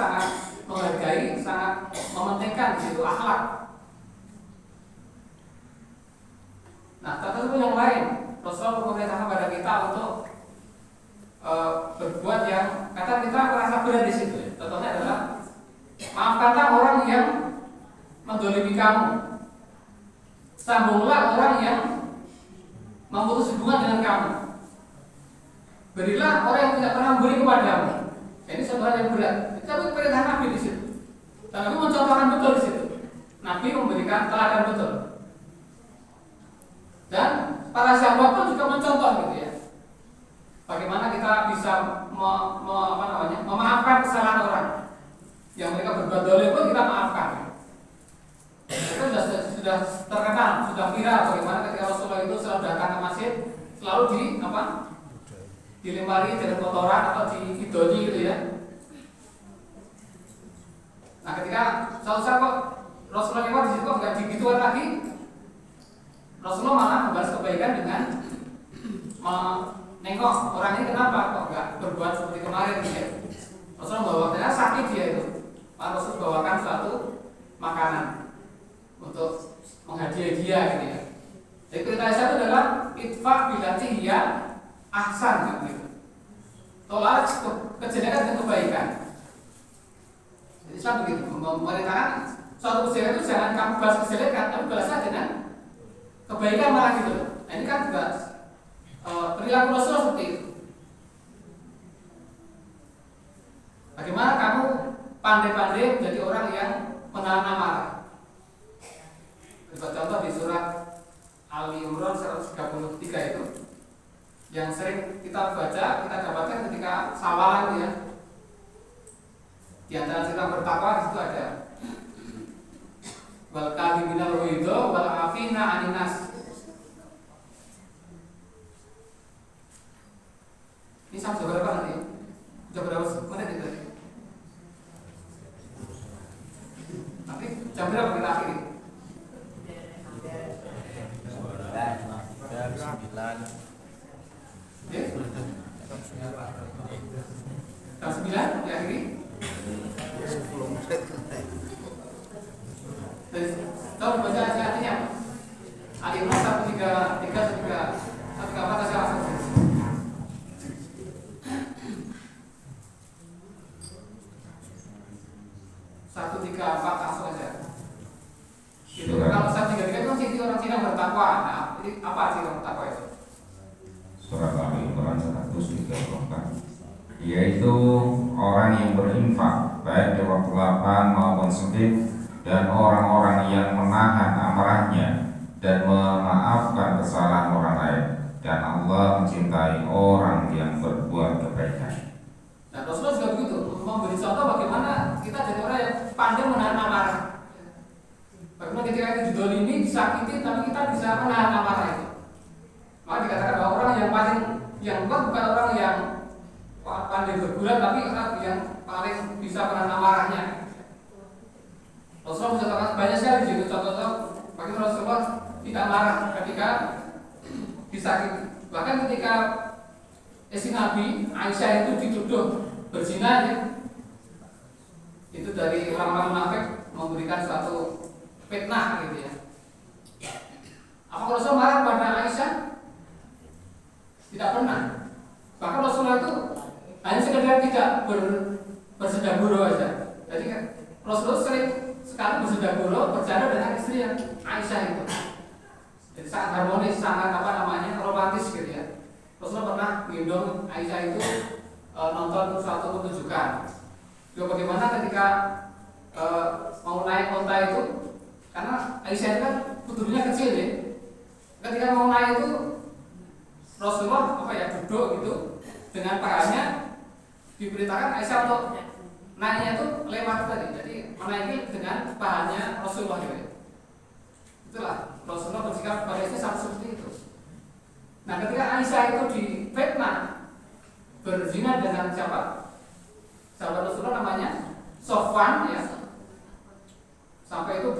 mementingkan di situ akhlak. Nah, tentu yang lain, Rasulullah memerintahkan kepada kita untuk berbuat yang kata kita merasa berat di situ. Contohnya adalah maafkanlah orang yang mendolimi kamu, sambunglah orang yang memutus hubungan dengan kamu, berilah orang yang tidak pernah memberi kepadamu. Ini sebuah yang berat. Tapi perintah Nabi di situ. Dan Nabi mencontohkan betul di situ. Nabi memberikan teladan betul. Dan para sahabat pun juga mencontoh gitu ya. Bagaimana kita bisa memaafkan kesalahan orang yang mereka berbuat dolim pun kita maafkan. Itu sudah terkenal, sudah viral bagaimana ketika Rasulullah itu selalu datang ke masjid selalu dilempari dengan kotoran atau didoni gitu ya. Nah, ketika saat kok Rasulullah lewat di situ kok nggak digituan lagi, Rasulullah malah membalas kebaikan dengan menengok orang ini kenapa kok nggak berbuat seperti kemarin gitu ya. Rasulullah membawakannya sakit dia itu, Pak Rasul bawakan suatu makanan untuk menghadiahi dia gitu ya. Jadi perintah itu adalah itfa bilati hiya ahsan gitu. Tolak kejelekan dengan kebaikan. Islam begitu, memerintahkan suatu kejelekan itu jangan kamu balas kejelekan, tapi balasnya dengan kebaikan malah gitu. Nah, ini kan juga perilaku Rasulullah seperti itu. Bagaimana kamu pandai-pandai menjadi orang yang menahan amarah? Contoh di surat Ali Imran 133 itu yang sering kita baca, kita dapatkan ketika sawalan ya. Di antara cerita bertakwa di situ ada wal kadhibina al-ghaiza wal afina 'anil nas. Ini sampai berapa nanti? Sudah berapa menit itu? Nanti jam berapa kita akhiri? Jam 9 diakhiri. Tahu baca artinya? Al-Imran 133 134 saya langsung. 134 langsung aja. Itu kalau 133 itu masih orang Cina bertakwa. Nah, ini apa sih orang bertakwa itu? Surat Al-Imran 134, yaitu orang yang berinfak baik di waktu lapang maupun sempit, dan orang-orang yang menahan amarahnya dan memaafkan kesalahan orang lain, dan Allah mencintai orang yang berbuat kebaikan. Nah, Rasulullah juga begitu, memberi contoh bagaimana kita jadi orang yang pandai menahan amarah. Bagaimana ketika kita didolimi, disakiti, tapi kita bisa menahan amarah itu. Maka dikatakan bahwa orang yang paling kuat bukan orang yang pandai bergulat, tapi orang yang paling bisa menahan amarahnya. Rasulullah mencontohkan banyak sekali di situ contoh-contoh bagaimana Rasulullah tidak marah ketika disakiti. Bahkan ketika istri Nabi Aisyah itu dituduh berzina ya, itu dari orang-orang munafik memberikan suatu fitnah gitu ya. Apa Rasulullah marah pada Aisyah? Tidak pernah. Bahkan Rasulullah itu hanya sekedar tidak bersedekah aja. Jadi kan Rasulullah sering sekali bersedekah bercanda dengan istri yang Aisyah itu. Jadi sangat harmonis, sangat romantis gitu ya. Rasulullah pernah menggendong Aisyah itu nonton suatu pertunjukan. Juga bagaimana ketika mau naik onta itu, karena Aisyah itu kan putrinya kecil ya. Ketika mau naik itu Rasulullah duduk gitu dengan pahanya, diberitakan Aisyah untuk naiknya itu lewat tadi. Jadi menaiki dengan pahanya Rasulullah gitu. Itulah Rasulullah bersikap pada istri sama seperti itu. Nah, ketika Aisyah itu difitnah berzina dengan siapa? Sahabat Rasulullah namanya Sofwan ya. Sampai itu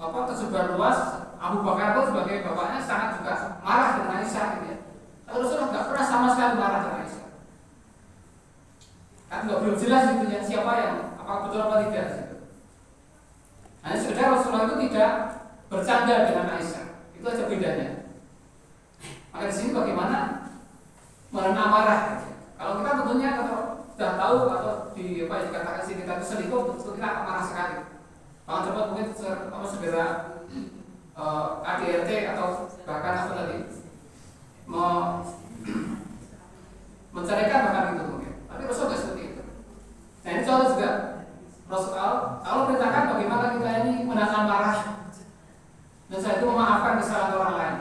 tersebar luas. Abu Bakar pun sebagai bapaknya sangat juga marah dengan Aisyah gitu ya. Tapi Rasulullah nggak pernah sama sekali marah dengan Aisyah. Kan nggak belum jelas itu yang siapa yang apa betul apa tidak gitu. Hanya sekedar Rasulullah itu tidak bercanda dengan Aisyah. Itu aja bedanya. Maka di sini bagaimana menahan amarah. Kalau kita tentunya kalau sudah tahu atau di apa dikatakan sini kita itu selingkuh, tentu kita amarah sekali. Bahkan cepat mungkin segera ADRT atau bahkan apa tadi menceraikan bahkan itu mungkin. Tapi Rasul tidak seperti itu. Nah ini contoh juga Rasul Allah perintahkan bagaimana kita ini menahan amarah dan saya itu memaafkan kesalahan orang lain.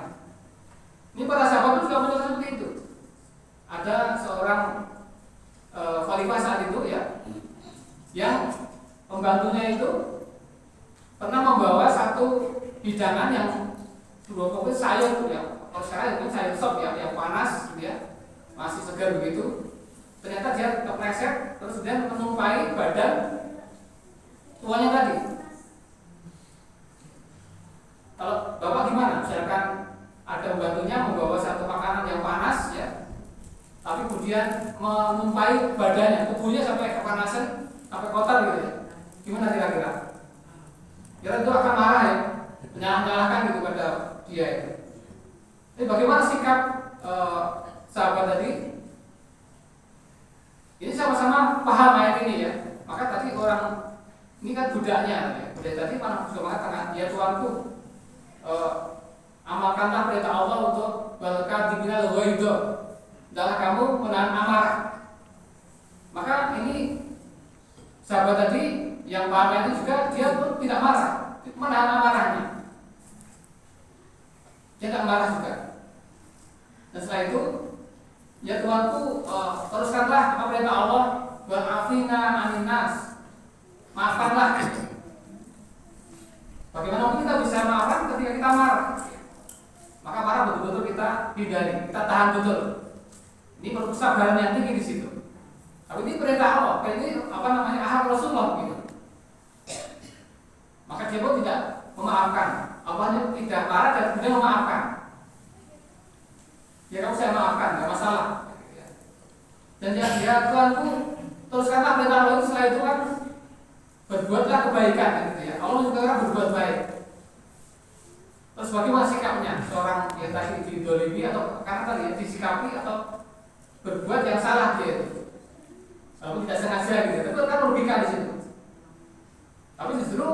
Ini para sahabat pun juga menjelaskan seperti itu. Ada seorang khalifah saat itu ya, yang pembantunya itu pernah membawa satu hidangan yang pokoknya sayur ya, kalau sekarang itu sayur sop ya, yang panas gitu ya, masih segar begitu. Ternyata dia kepleset terus dia menumpai badan tuanya tadi. Kalau bapak gimana? Misalkan ada pembantunya membawa satu makanan yang panas ya, tapi kemudian menumpai badannya, tubuhnya sampai kepanasan, sampai kotor gitu ya. Gimana kira-kira? Kira itu akan marah ya, menyalahkan gitu pada dia itu. Jadi bagaimana sikap sahabat tadi? Ini sama-sama paham ayat ini ya. Maka tadi orang ini kan budaknya ya. Budak tadi mana sudah mengatakan, ya Tuanku, amalkanlah perintah Allah untuk balkadibinal ghaidha. Adalah kamu menahan amarah. Maka ini sahabat tadi yang paham itu juga dia pun tidak marah, menahan amarahnya. Dia tidak marah juga. Dan setelah itu, ya Tuhanku, teruskanlah apa perintah Allah, wa'afina 'anil nas. Maafkanlah. Bagaimana mungkin kita bisa maafkan ketika kita marah? Maka marah betul-betul kita hindari, kita tahan betul. Ini perlu kesabaran yang tinggi di situ. Tapi ini perintah Allah, ini apa namanya ahad Rasulullah gitu. Maka dia pun tidak memaafkan. Allahnya tidak marah dan kemudian memaafkan. Ya kamu saya maafkan, nggak masalah. Dan ya Tuhanku, teruskanlah perintah Allah itu. Setelah itu kan berbuatlah kebaikan gitu ya. Allah juga kan berbuat baik. Terus bagaimana sikapnya seorang yang tadi didolimi atau karena tadi ya, disikapi atau berbuat yang salah dia itu, lalu tidak sengaja gitu. Itu kan merugikan di situ. Tapi justru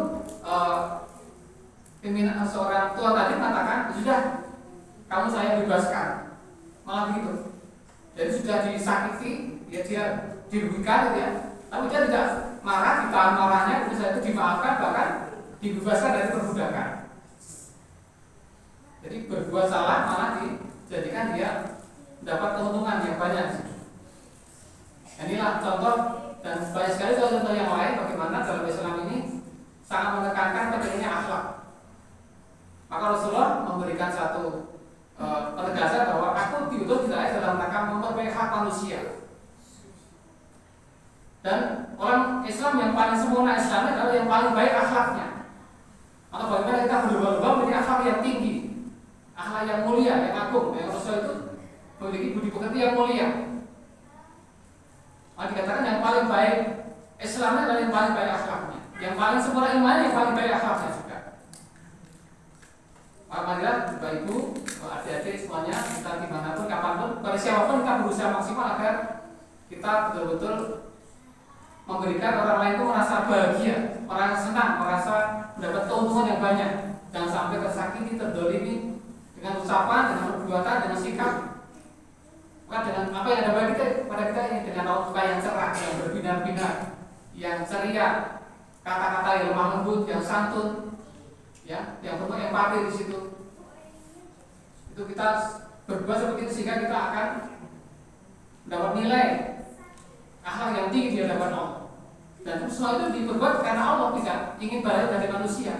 pimpinan seorang tua tadi mengatakan sudah kamu saya bebaskan, malah begitu. Jadi sudah disakiti, ya dia dirugikan gitu ya. Tapi dia tidak marah, ditahan marahnya, kemudian itu dimaafkan bahkan dibebaskan dari perbudakan. Jadi berbuat salah malah dijadikan dia mendapat keuntungan yang banyak. Inilah contoh dan banyak sekali contoh yang lain bagaimana dalam Islam ini sangat menekankan pentingnya akhlak. Maka Rasulullah memberikan satu penegasan bahwa aku diutus tidak dalam rangka memperbaiki hak manusia. Dan orang Islam yang paling sempurna Islamnya adalah yang paling baik akhlaknya. Maka bagaimana kita berlomba-lomba memiliki akhlak yang tinggi, akhlak yang mulia, yang agung. Yang Rasul itu memiliki budi pekerti yang mulia. Maka dikatakan yang paling baik Islamnya adalah yang paling baik akhlaknya. Yang paling sempurna imannya yang paling baik akhlaknya juga. Maka marilah Bapak Ibu, adik-adik semuanya, kita dimanapun, kapanpun, pada siapapun kita berusaha maksimal agar kita betul-betul memberikan orang lain itu merasa bahagia, merasa senang, merasa mendapat keuntungan yang banyak. Jangan sampai tersakiti, terdolimi dengan ucapan, dengan perbuatan, dengan sikap. Maka dengan apa yang ada pada kita ini dengan muka yang cerah, yang berbinar-binar, yang ceria, kata-kata yang lemah lembut, yang santun, ya, yang penuh empati di situ. Itu kita berbuat seperti itu sehingga kita akan mendapat nilai akhlak yang tinggi di hadapan Allah. Dan semua itu diperbuat karena Allah tidak ingin balas dari manusia.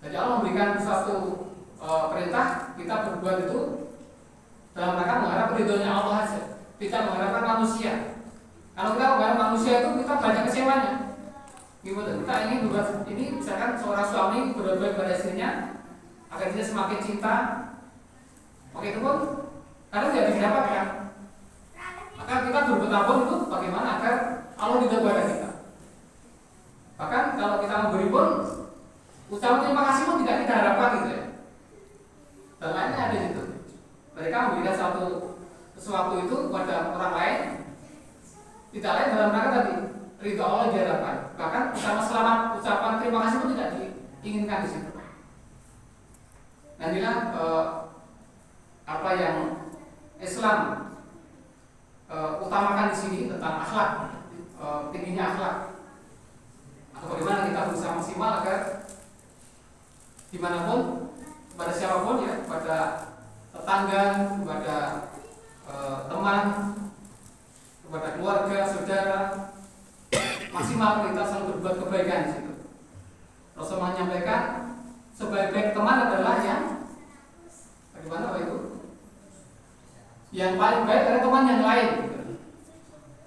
Jadi Allah memberikan suatu perintah kita berbuat itu dalam rangka mengharap ridhonya Allah saja, tidak mengharapkan manusia. Kalau kita mengharap manusia itu kita banyak kecewanya. Gimana? Kita ingin berbuat ini, misalkan seorang suami berbuat baik pada istrinya agar dia semakin cinta, maka itu pun kadang tidak didapatkan. Maka kita berbuat apapun itu bagaimana agar Allah ridho pada kita. Bahkan kalau kita memberi pun ucapan terima kasih pun tidak kita harapkan gitu ya. Dan lainnya ada itu. Mereka memberikan sesuatu itu kepada orang lain, tidak lain dalam rangka tadi ridho Allah diharapkan. Bahkan ucapan terima kasih pun tidak diinginkan di situ. Dan inilah apa yang Islam utamakan di sini tentang akhlak, tingginya akhlak. Atau bagaimana kita berusaha maksimal agar dimanapun, kepada siapapun ya, kepada tetangga, kepada teman, kepada keluarga, saudara, maksimal kita selalu berbuat kebaikan di situ. Rasul menyampaikan sebaik-baik teman adalah yang bagaimana Pak itu? Yang paling baik dari teman yang lain.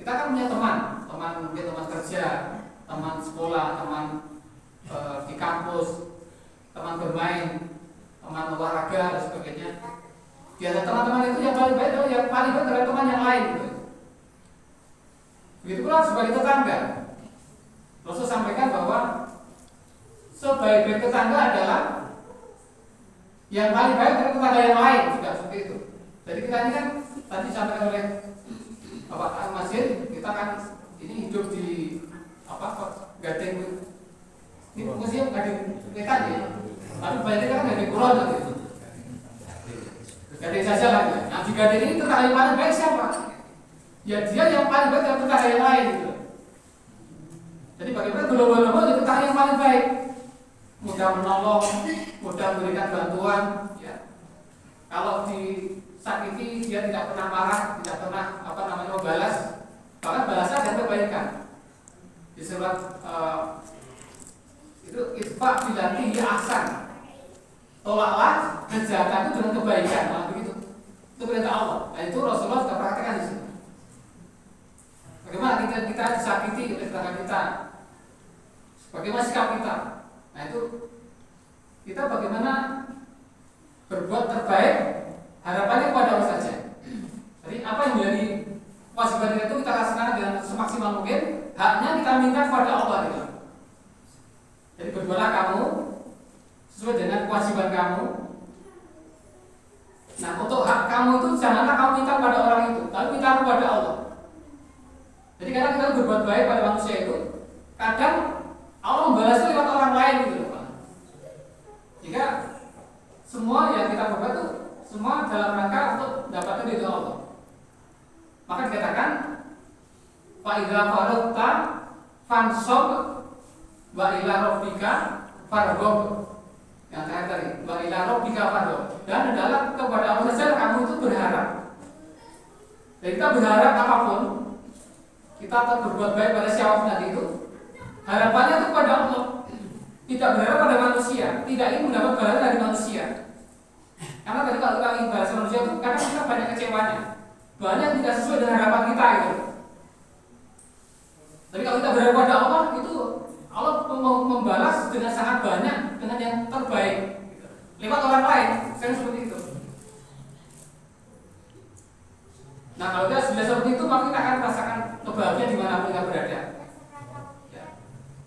Kita kan punya teman mungkin teman kerja, teman sekolah, teman di kampus, teman bermain, teman olahraga dan sebagainya. Di antara teman-teman itu yang paling baik adalah yang paling baik dari teman yang lain. Begitu pula sebagai tetangga. Rasul sampaikan bahwa sebaik-baik tetangga adalah yang paling baik dari tetangga yang lain, juga seperti itu. Jadi kita ini kan tadi disampaikan oleh Bapak Al-Masjid, kita kan ini hidup di Gading, ini museum Gading Wetan ya. Tapi banyak kan Gading Kulon gitu. Gading saja lah ya. Nah di Gading ini tetangga yang paling baik siapa? Ya dia yang paling baik dari tetangga yang lain gitu. Jadi bagaimana global-global itu tetangga yang paling baik, mudah menolong, mudah memberikan bantuan ya. Kalau disakiti dia tidak pernah marah, tidak pernah membalas, bahkan balasan dan kebaikan. Di surat itu itfa bilati ya ahsan, tolaklah kejahatan itu dengan kebaikan, malah begitu. Itu perintah Allah. Nah, itu Rasulullah sudah praktekkan di sini. Bagaimana kita disakiti oleh tetangga kita, bagaimana sikap kita. Nah itu kita bagaimana berbuat terbaik, harapannya kepada Allah saja. Jadi apa yang menjadi kewajiban kita itu kita laksanakan dengan semaksimal mungkin. Haknya kita minta kepada Allah gitu. Jadi berbuatlah kamu sesuai dengan kewajiban kamu. Nah untuk hak kamu itu janganlah kamu minta kepada orang itu, tapi minta kepada Allah. Jadi kadang kita berbuat baik pada manusia itu, kadang Allah membalasnya lewat orang lain gitu loh. Jika semua yang kita berbuat itu semua dalam rangka untuk mendapatkan ridho Allah. Maka dikatakan fa idza faragta fansab wa ila rabbika farghab. Yang terakhir tadi, wa ila rabbika farghab. Dan adalah kepada Allah saja kamu itu berharap. Jadi kita berharap apapun, kita tetap berbuat baik pada siapapun tadi itu, harapannya itu kepada Allah. Tidak berharap pada manusia, tidak ingin mendapat balasan dari manusia. Karena tadi kalau kita ingin balasan manusia itu kadang kita banyak kecewanya, banyak tidak sesuai dengan harapan kita itu. Tapi kalau kita berharap pada Allah itu Allah membalas dengan sangat banyak, dengan yang terbaik lewat orang lain, saya seperti itu. Nah kalau kita sudah seperti itu maka kita akan merasakan kebahagiaan dimanapun kita berada. Ya.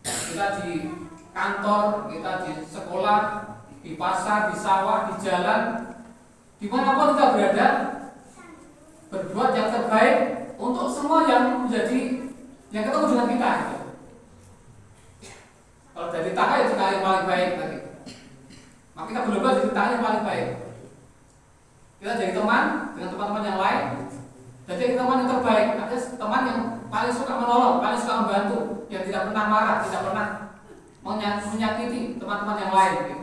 Kita di kantor, kita di sekolah, di pasar, di sawah, di jalan, dimanapun kita berada, berbuat yang terbaik untuk semua yang menjadi yang ketemu dengan kita. Kalau dari tangga itu tangga yang paling baik tadi, maka kita berbuat jadi tangga yang paling baik. Kita jadi teman dengan teman-teman yang lain, jadi teman yang terbaik, ada teman yang paling suka menolong, paling suka membantu, yang tidak pernah marah, tidak pernah menyakiti teman-teman yang lain gitu.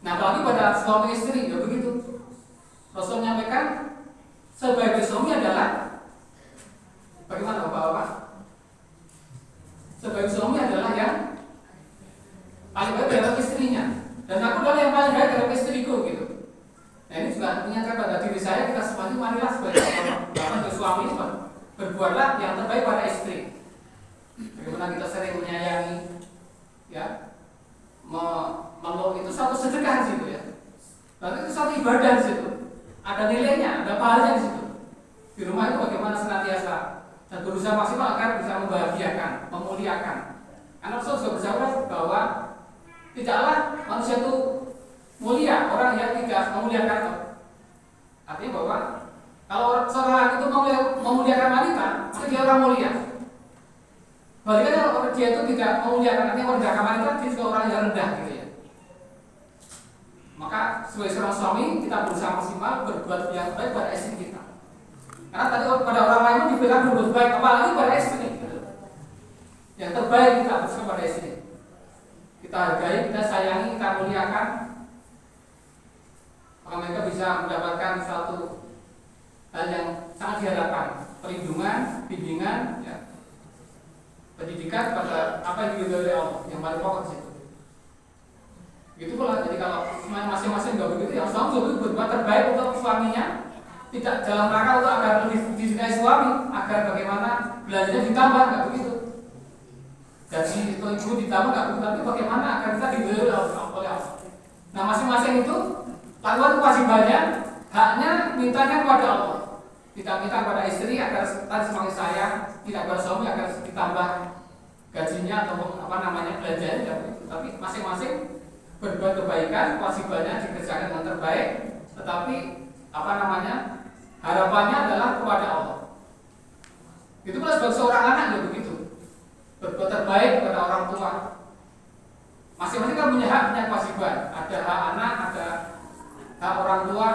Nah apalagi pada suami istri ya begitu. Rasul menyampaikan sebaik-baik suami adalah bagaimana Bapak-bapak? Sebaik suami adalah yang paling baik dalam istrinya, dan aku adalah yang paling baik dalam istriku gitu. Nah ini juga mengingatkan pada diri saya, kita semuanya marilah sebagai suami berbuatlah yang terbaik pada istri. Bagaimana kita sering menyayangi, ya, meluk itu suatu sedekah di situ ya. Berarti itu suatu ibadah di situ. Ada nilainya, ada pahalanya di situ. Di rumah itu bagaimana senantiasa dan berusaha maksimal agar bisa membahagiakan, memuliakan. Karena Rasul juga bersabda bahwa tidaklah manusia itu mulia orang yang tidak memuliakan Allah. Artinya bahwa kalau seorang itu memuliakan wanita, maka dia orang mulia. Balikannya kalau dia itu tidak memuliakan, artinya merendahkan wanita, dia juga orang yang rendah gitu ya. Maka sebagai seorang suami kita berusaha maksimal berbuat yang baik pada istri kita. Karena tadi pada orang lain pun diberikan berbuat baik, apalagi pada istri. Yang terbaik kita berusaha pada istri. Kita hargai, kita sayangi, kita muliakan, maka mereka bisa mendapatkan suatu hal yang sangat diharapkan, perlindungan, bimbingan, ya, pendidikan pada apa yang diridhoi oleh Allah, yang paling pokok di situ. Gitu pula. Jadi kalau masing-masing nggak begitu, yang suami juga berbuat terbaik untuk suaminya, tidak dalam rangka untuk agar lebih disukai suami, agar bagaimana belanjanya ditambah, nggak begitu. Gaji itu ibu ditambah nggak begitu, tapi bagaimana agar kita diridhoi oleh Allah. Nah, masing-masing itu lakukan kewajibannya, haknya mintanya kepada Allah. Tidak minta kepada istri agar tadi semakin sayang, tidak kepada suami agar ditambah gajinya atau apa namanya belanjanya, tapi masing-masing berbuat kebaikan, kewajibannya dikerjakan dengan terbaik, tetapi apa namanya harapannya adalah kepada Allah. Itu pula sebagai seorang anak ya begitu, berbuat terbaik kepada orang tua. Masing-masing kan punya hak, punya kewajiban. Ada hak anak, ada hak orang tua.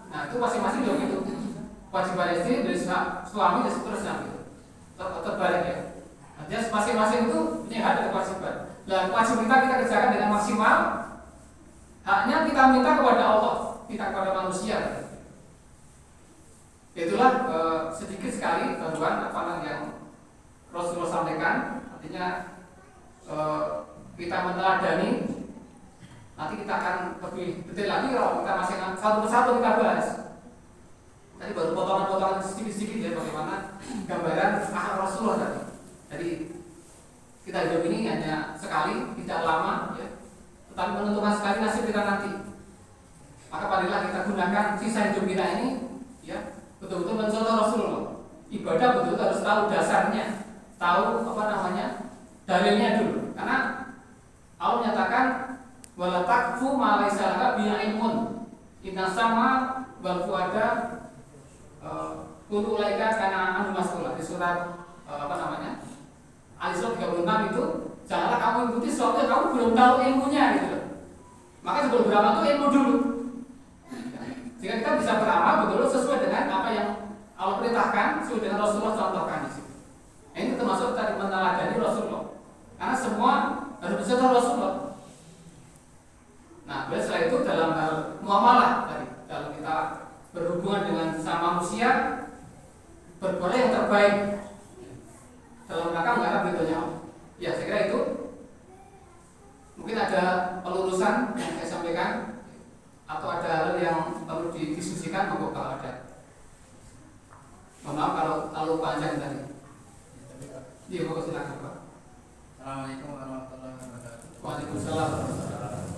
Nah itu masing-masing ya begitu. Kewajiban istri dari suami dan seterusnya gitu. Terbalik ya. Artinya masing-masing itu punya hak dan kewajiban. Dan kewajiban kita kerjakan dengan maksimal. Haknya kita minta kepada Allah, tidak kepada manusia. Itulah sedikit sekali bantuan apa yang Rasulullah sampaikan. Artinya kita meneladani. Nanti kita akan lebih detail lagi kalau kita masih satu persatu kita bahas. Tadi baru potongan-potongan sedikit-sedikit ya bagaimana gambaran akhlak Rasulullah tadi. Jadi kita hidup ini hanya sekali, tidak lama ya. Tetapi menentukan sekali nasib kita nanti. Maka marilah kita gunakan sisa hidup kita ini ya betul-betul mencontoh Rasulullah. Ibadah betul-betul harus tahu dasarnya, tahu apa namanya dalilnya dulu. Karena Allah menyatakan wala taqfu ma laysa laka bihi ilmun inna sama wal fuada kullu ulaika kana anu mas'ula di surat apa namanya Al-Isra 36 itu. Janganlah kamu ikuti sesuatu yang kamu belum tahu ilmunya gitu. Maka sebelum beramal itu ilmu dulu. Jika kita bisa beramal betul sesuai dengan apa yang Allah perintahkan, sesuai dengan Rasulullah contohkan di situ. Ini termasuk tadi meneladani Rasulullah. Karena semua harus bisa tahu Rasulullah. Nah, setelah itu dalam hal muamalah tadi, kalau kita berhubungan dengan sesama manusia, berbuat yang terbaik dalam rangka mengharap ridhonya Allah. Ya, saya kira itu. Mungkin ada pelurusan yang saya sampaikan atau ada hal yang perlu didiskusikan, monggo kalau ada. Mohon maaf kalau terlalu panjang tadi. Iya, monggo silakan Pak. Assalamualaikum warahmatullahi wabarakatuh. Waalaikumsalam warahmatullahi wabarakatuh.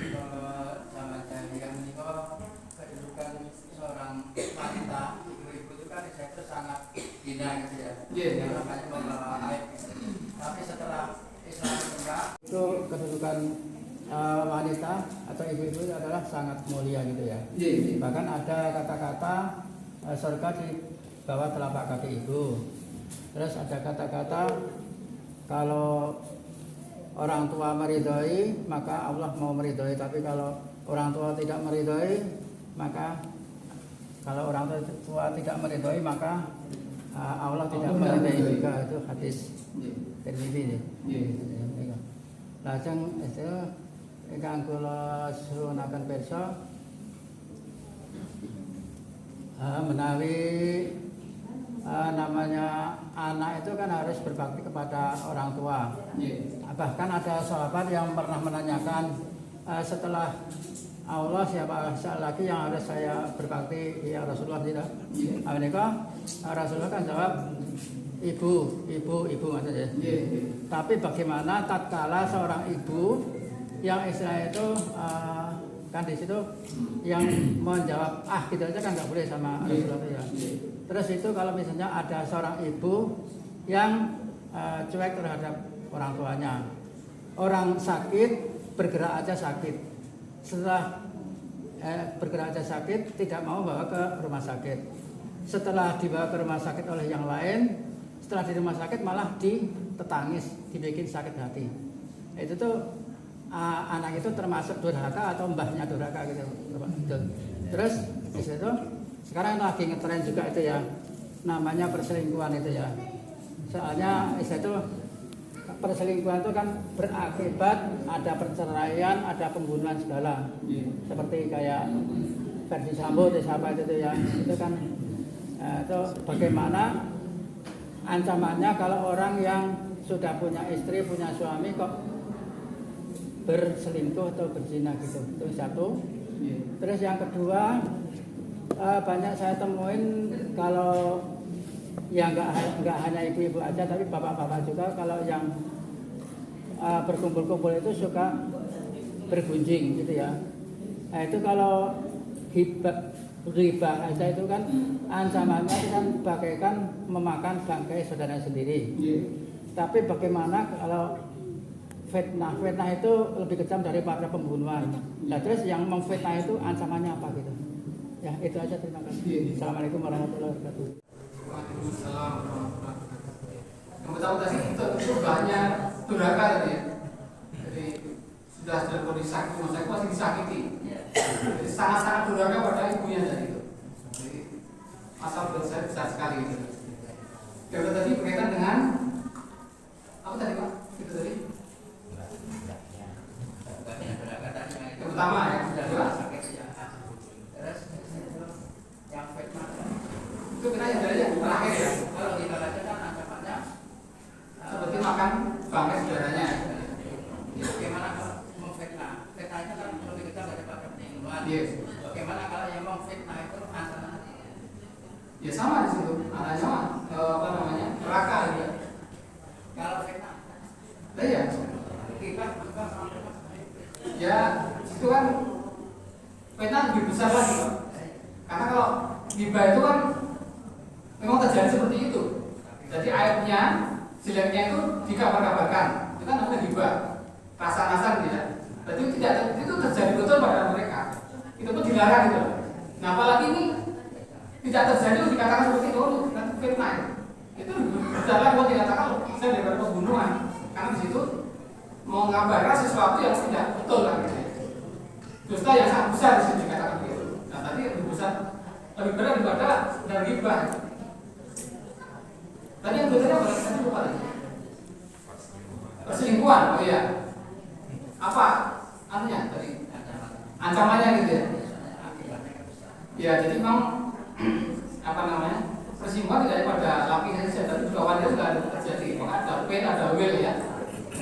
Kalau zaman jahiliyah menikah kedudukan seorang wanita ibu-ibu itu kan itu sangat hina gitu ya. Iya. Makanya membawa aib. Tapi setelah Islam menikah itu kedudukan wanita atau ibu-ibu itu adalah sangat mulia gitu ya. Iya. Bahkan ada kata-kata surga di bawah telapak kaki ibu. Terus ada kata-kata kalau orang tua meridhoi maka Allah mau meridhoi, tapi kalau orang tua tidak meridhoi maka kalau orang tua tidak meridhoi maka Allah tidak meridhoi juga. Itu hadis Tirmidzi. Iya. Lajeng itu ingkang kula suwunaken pirsa menawi namanya anak itu kan harus berbakti kepada orang tua. Bahkan ada sahabat yang pernah menanyakan setelah Allah siapa lagi yang harus saya berbakti ya Rasulullah tidak? Rasulullah kan jawab ibu maksudnya. Tapi bagaimana tatkala seorang ibu yang istilahnya itu kan di situ yang menjawab gitu aja kan nggak boleh sama Rasulullah ya. Terus itu kalau misalnya ada seorang ibu yang cuek terhadap orang tuanya. Orang sakit bergerak aja sakit, setelah bergerak aja sakit tidak mau bawa ke rumah sakit. Setelah dibawa ke rumah sakit oleh yang lain, setelah di rumah sakit malah ditetangis, dibikin sakit hati. Itu tuh anak itu termasuk durhaka atau mbahnya durhaka gitu. Terus di situ sekarang lagi ngetren juga itu ya, namanya perselingkuhan itu ya. Soalnya itu perselingkuhan itu kan berakibat ada perceraian, ada pembunuhan segala. Seperti kayak Verdi Sambo itu siapa itu ya. Itu kan itu bagaimana ancamannya kalau orang yang sudah punya istri, punya suami kok berselingkuh atau berzina gitu. Itu satu. Terus yang kedua, banyak saya temuin kalau ya nggak hanya ibu-ibu aja, tapi bapak-bapak juga kalau yang berkumpul-kumpul itu suka bergunjing gitu ya. Nah itu kalau riba aja itu kan ancamannya kan bagaikan memakan bangkai saudara sendiri. Tapi bagaimana kalau fitnah itu lebih kejam daripada pembunuhan. Nah terus yang memfitnah itu ancamannya apa gitu? Ya itu aja, terima kasih. Assalamualaikum warahmatullahi wabarakatuh. Waalaikumsalam warahmatullahi wabarakatuh. Yang pertama tadi itu banyak durhaka tadi ya. Jadi sudah dalam kondisi sakit, rumah sakit masih disakiti. Jadi sangat-sangat durhaka pada ibunya tadi itu. Jadi masalah buat saya besar sekali gitu. Yang tadi berkaitan dengan apa tadi Pak? Itu tadi. Yang pertama ya, kedua yang fitnah itu kita yang dari yang terakhir ya. kalau ibaratnya kan ancamannya Seperti makan bangkai saudaranya. bagaimana kalau memfitnah? Fitnahnya kan lebih kecil daripada pembunuhan. Bagaimana kalau yang memfitnah itu ancamannya? Ya sama di situ. Anaknya apa namanya? Neraka juga. Kalau fitnah, Iya. kita Ya itu kan fitnah lebih besar lagi Pak. Karena kalau ghibah itu kan memang terjadi seperti itu. Jadi aibnya, jeleknya itu dikabar-kabarkan. Itu kan namanya ghibah. Rasa-rasa gitu ya. Berarti itu terjadi betul pada mereka. Itu pun dilarang gitu. Nah apalagi ini tidak terjadi itu dikatakan seperti itu, nanti fitnah. Itu besar lagi buat dikatakan saya daripada pembunuhan. Karena di situ mengabarkan sesuatu yang tidak betul kan gitu. Dusta yang sangat besar di sini dikatakan begitu. Nah tadi lebih besar, lebih berat daripada dari ghibah. Tadi yang bedanya apa? Tadi lupa lagi. Perselingkuhan, oh iya. Apa? Artinya tadi ancamannya gitu ya. Ya jadi memang apa namanya? Perselingkuhan tidak hanya pada laki saja, tapi juga wanita juga ada terjadi. Ada pen, ada will ya.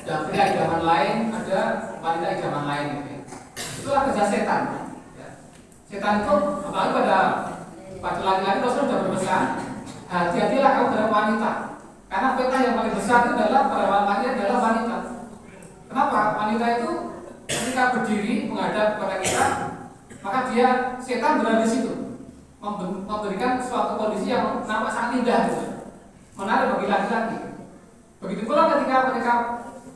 Ada pria idaman lain, ada wanita idaman lain gitu ya. Itulah kerja setan. Setan itu apalagi pada laki-laki kalau sudah berpesan, hati-hatilah kamu terhadap wanita. Karena fitnah yang paling besar itu adalah pada laki-laki adalah wanita. Kenapa? Wanita itu ketika berdiri menghadap kepada kita, maka dia setan berada di situ, memberikan suatu kondisi yang nampak sangat indah gitu. Menarik bagi laki-laki. Begitu pula ketika mereka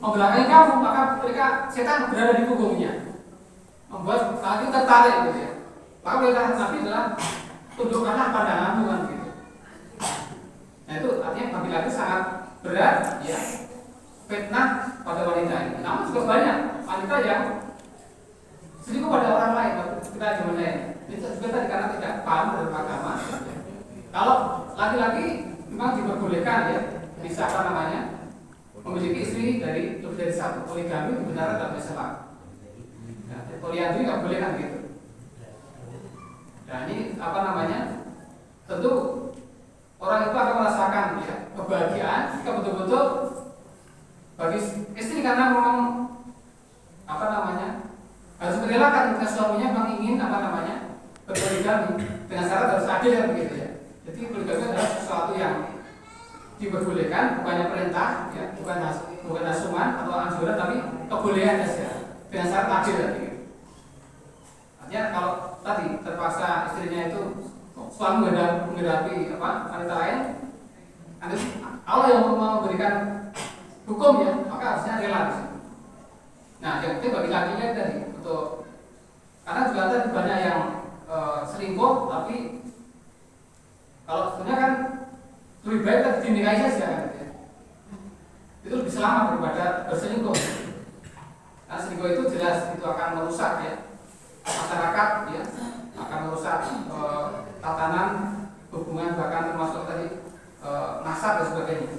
membelakangi kamu, maka mereka setan berada di punggungnya, membuat laki tertarik gitu ya. Maka perintah Nabi adalah tundukkanlah pandanganmu kan gitu. Nah itu artinya bagi laki sangat berat ya fitnah pada wanita ini. Namun juga banyak wanita yang selingkuh pada orang lain. Kita zaman lain. Itu juga tadi karena tidak paham dalam agama. Kalau laki-laki memang diperbolehkan ya, bisa apa namanya memiliki istri dari lebih dari satu. Poligami kebenaran dalam Islam. Nah, poliandri nggak boleh kan gitu. Nah ini apa namanya? Tentu orang itu akan merasakan ya kebahagiaan jika betul-betul bagi istri karena memang apa namanya harus merelakan ketika suaminya memang ingin apa namanya berpoligami dengan syarat harus adil kan begitu ya. Jadi poligami adalah sesuatu yang diperbolehkan, bukannya perintah ya, bukan asuhan atau anjuran, tapi kebolehan saja dengan syarat adil gitu. Artinya kalau tadi terpaksa istrinya itu suami menghadapi apa wanita lain, nanti Allah yang memberikan hukum ya, maka harusnya rela. Nah, yang penting bagi lakinya tadi untuk, karena juga ada banyak yang selingkuh, tapi kalau sebenarnya kan lebih baik dinikahi saja kan, ya. Itu lebih selamat daripada berselingkuh. Nah, selingkuh itu jelas itu akan merusak ya masyarakat, ya, akan merusak tatanan hubungan, bahkan termasuk tadi nasab dan sebagainya.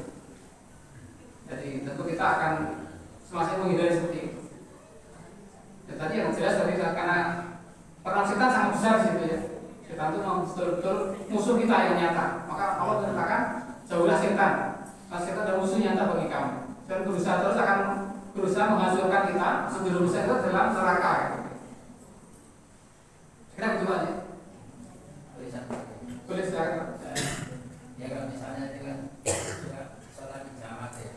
Jadi tentu kita akan semasa menghindari seperti itu. Ya, tadi yang jelas tadi karena peran setan sangat besar di situ ya. Setan itu memang betul-betul musuh kita yang nyata. Maka Allah mengatakan jauhlah setan. Karena setan adalah musuh nyata bagi kamu. Dan berusaha terus akan berusaha menghancurkan kita, menjerumuskan kita dalam neraka. Kira begitu aja. Boleh silakan. Ya kalau misalnya itu kan sholat di jamaah ya.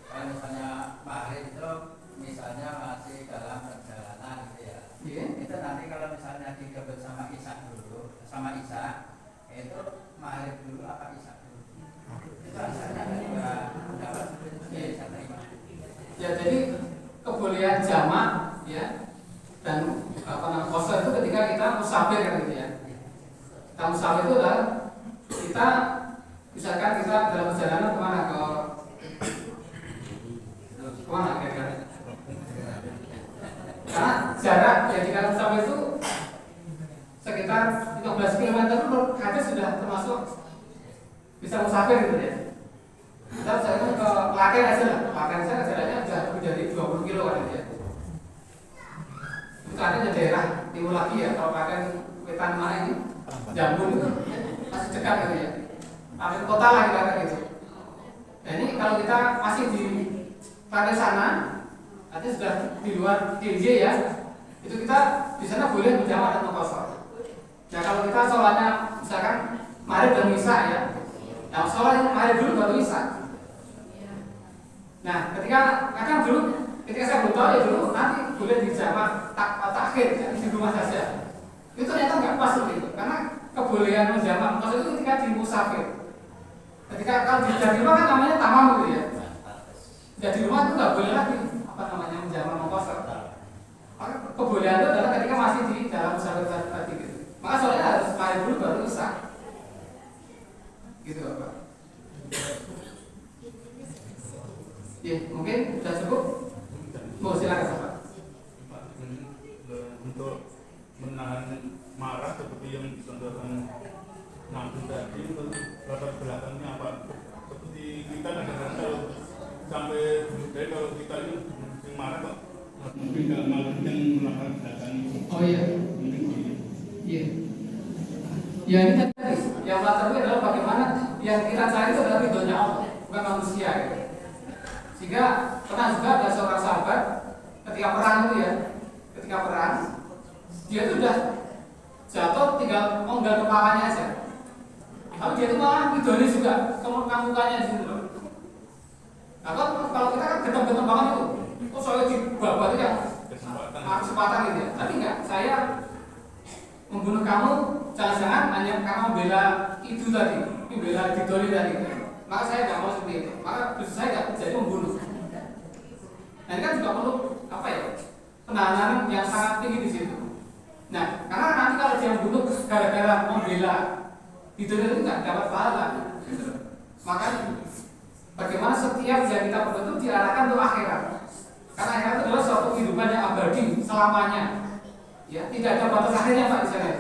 Kalau misalnya maghrib itu misalnya masih dalam perjalanan gitu ya. Yeah. Itu nanti kalau misalnya digabung sama isya dulu, sama isya itu maghrib dulu apa isya dulu? Itu asalnya juga dapat ya terima. Ya, jadi kebolehan jamak ya dan qasar itu ketika kita musafir kan gitu ya. Kita musafir itu adalah kita misalkan kita dalam perjalanan kemana, kemana kira-kira? Karena jarak yang kita musafir itu sekitar 15 km itu hadis sudah termasuk bisa musafir gitu ya. Kita misalkan ke Klaten aja lah, Klaten saya jaraknya sudah lebih dari 20 kilo kan ya. Itu ada daerah timur lagi ya, kalau Klaten wetan mana ini Jambon itu masih dekat gitu ya. Hampir kota lah kita gitu. Nah ini kalau kita masih di Klaten sana, nanti sudah di luar DJ ya, itu kita di sana boleh berjamaah atau qasar. Nah kalau kita sholatnya misalkan maghrib dan isya ya, nah sholat maghrib dulu baru isya. Nah ketika kadang dulu, ketika saya belum tahu ya dulu nanti boleh dijamaah takhir ya, di rumah saja. Itu ternyata nggak pas begitu, karena kebolehan menjamak maksud itu ketika di musafir. Ketika kalau di rumah kan namanya tamam gitu ya. Jadi di rumah itu nggak boleh lagi apa namanya menjamak mengkosor. Maka kebolehan itu adalah ketika masih di dalam musafir tadi gitu. Maka soalnya harus maghrib dulu baru isya. Gitu Bapak. Ya, mungkin sudah cukup. Mau silakan Bapak. Untuk menahan marah seperti yang dicontohkan Nabi tadi, itu latar belakangnya apa? Seperti kita kadang-kadang kalau sampai dari kalau kita ini yang marah kok mungkin nggak malu yang melakukan belakang. Oh iya. Iya. Ya ini tadi yang latarnya adalah bagaimana yang kita cari itu adalah ridhonya Allah, bukan manusia gitu. Sehingga pernah juga ada seorang sahabat ketika perang itu ya, ketika perang dia itu sudah jatuh tinggal menggal kepalanya aja. Tapi dia itu malah idoni juga mukanya di situ loh. Nah kalau kita kan getem-getem banget itu, kok soalnya di bawah itu yang kesempatan gitu ya. Tapi enggak, saya membunuh kamu jangan-jangan hanya karena membela itu tadi, membela idoni tadi. Maka saya nggak mau seperti itu. Maka justru saya nggak jadi membunuh. Nah ini kan juga perlu apa ya, penahanan yang sangat tinggi di situ. Nah, karena nanti kalau dia membunuh gara-gara membela itu nggak dapat pahala. Maka bagaimana setiap yang kita perbuat itu diarahkan untuk akhirat. Karena akhirat itu adalah suatu kehidupan yang abadi selamanya. Ya, tidak ada batas akhirnya Pak di sana.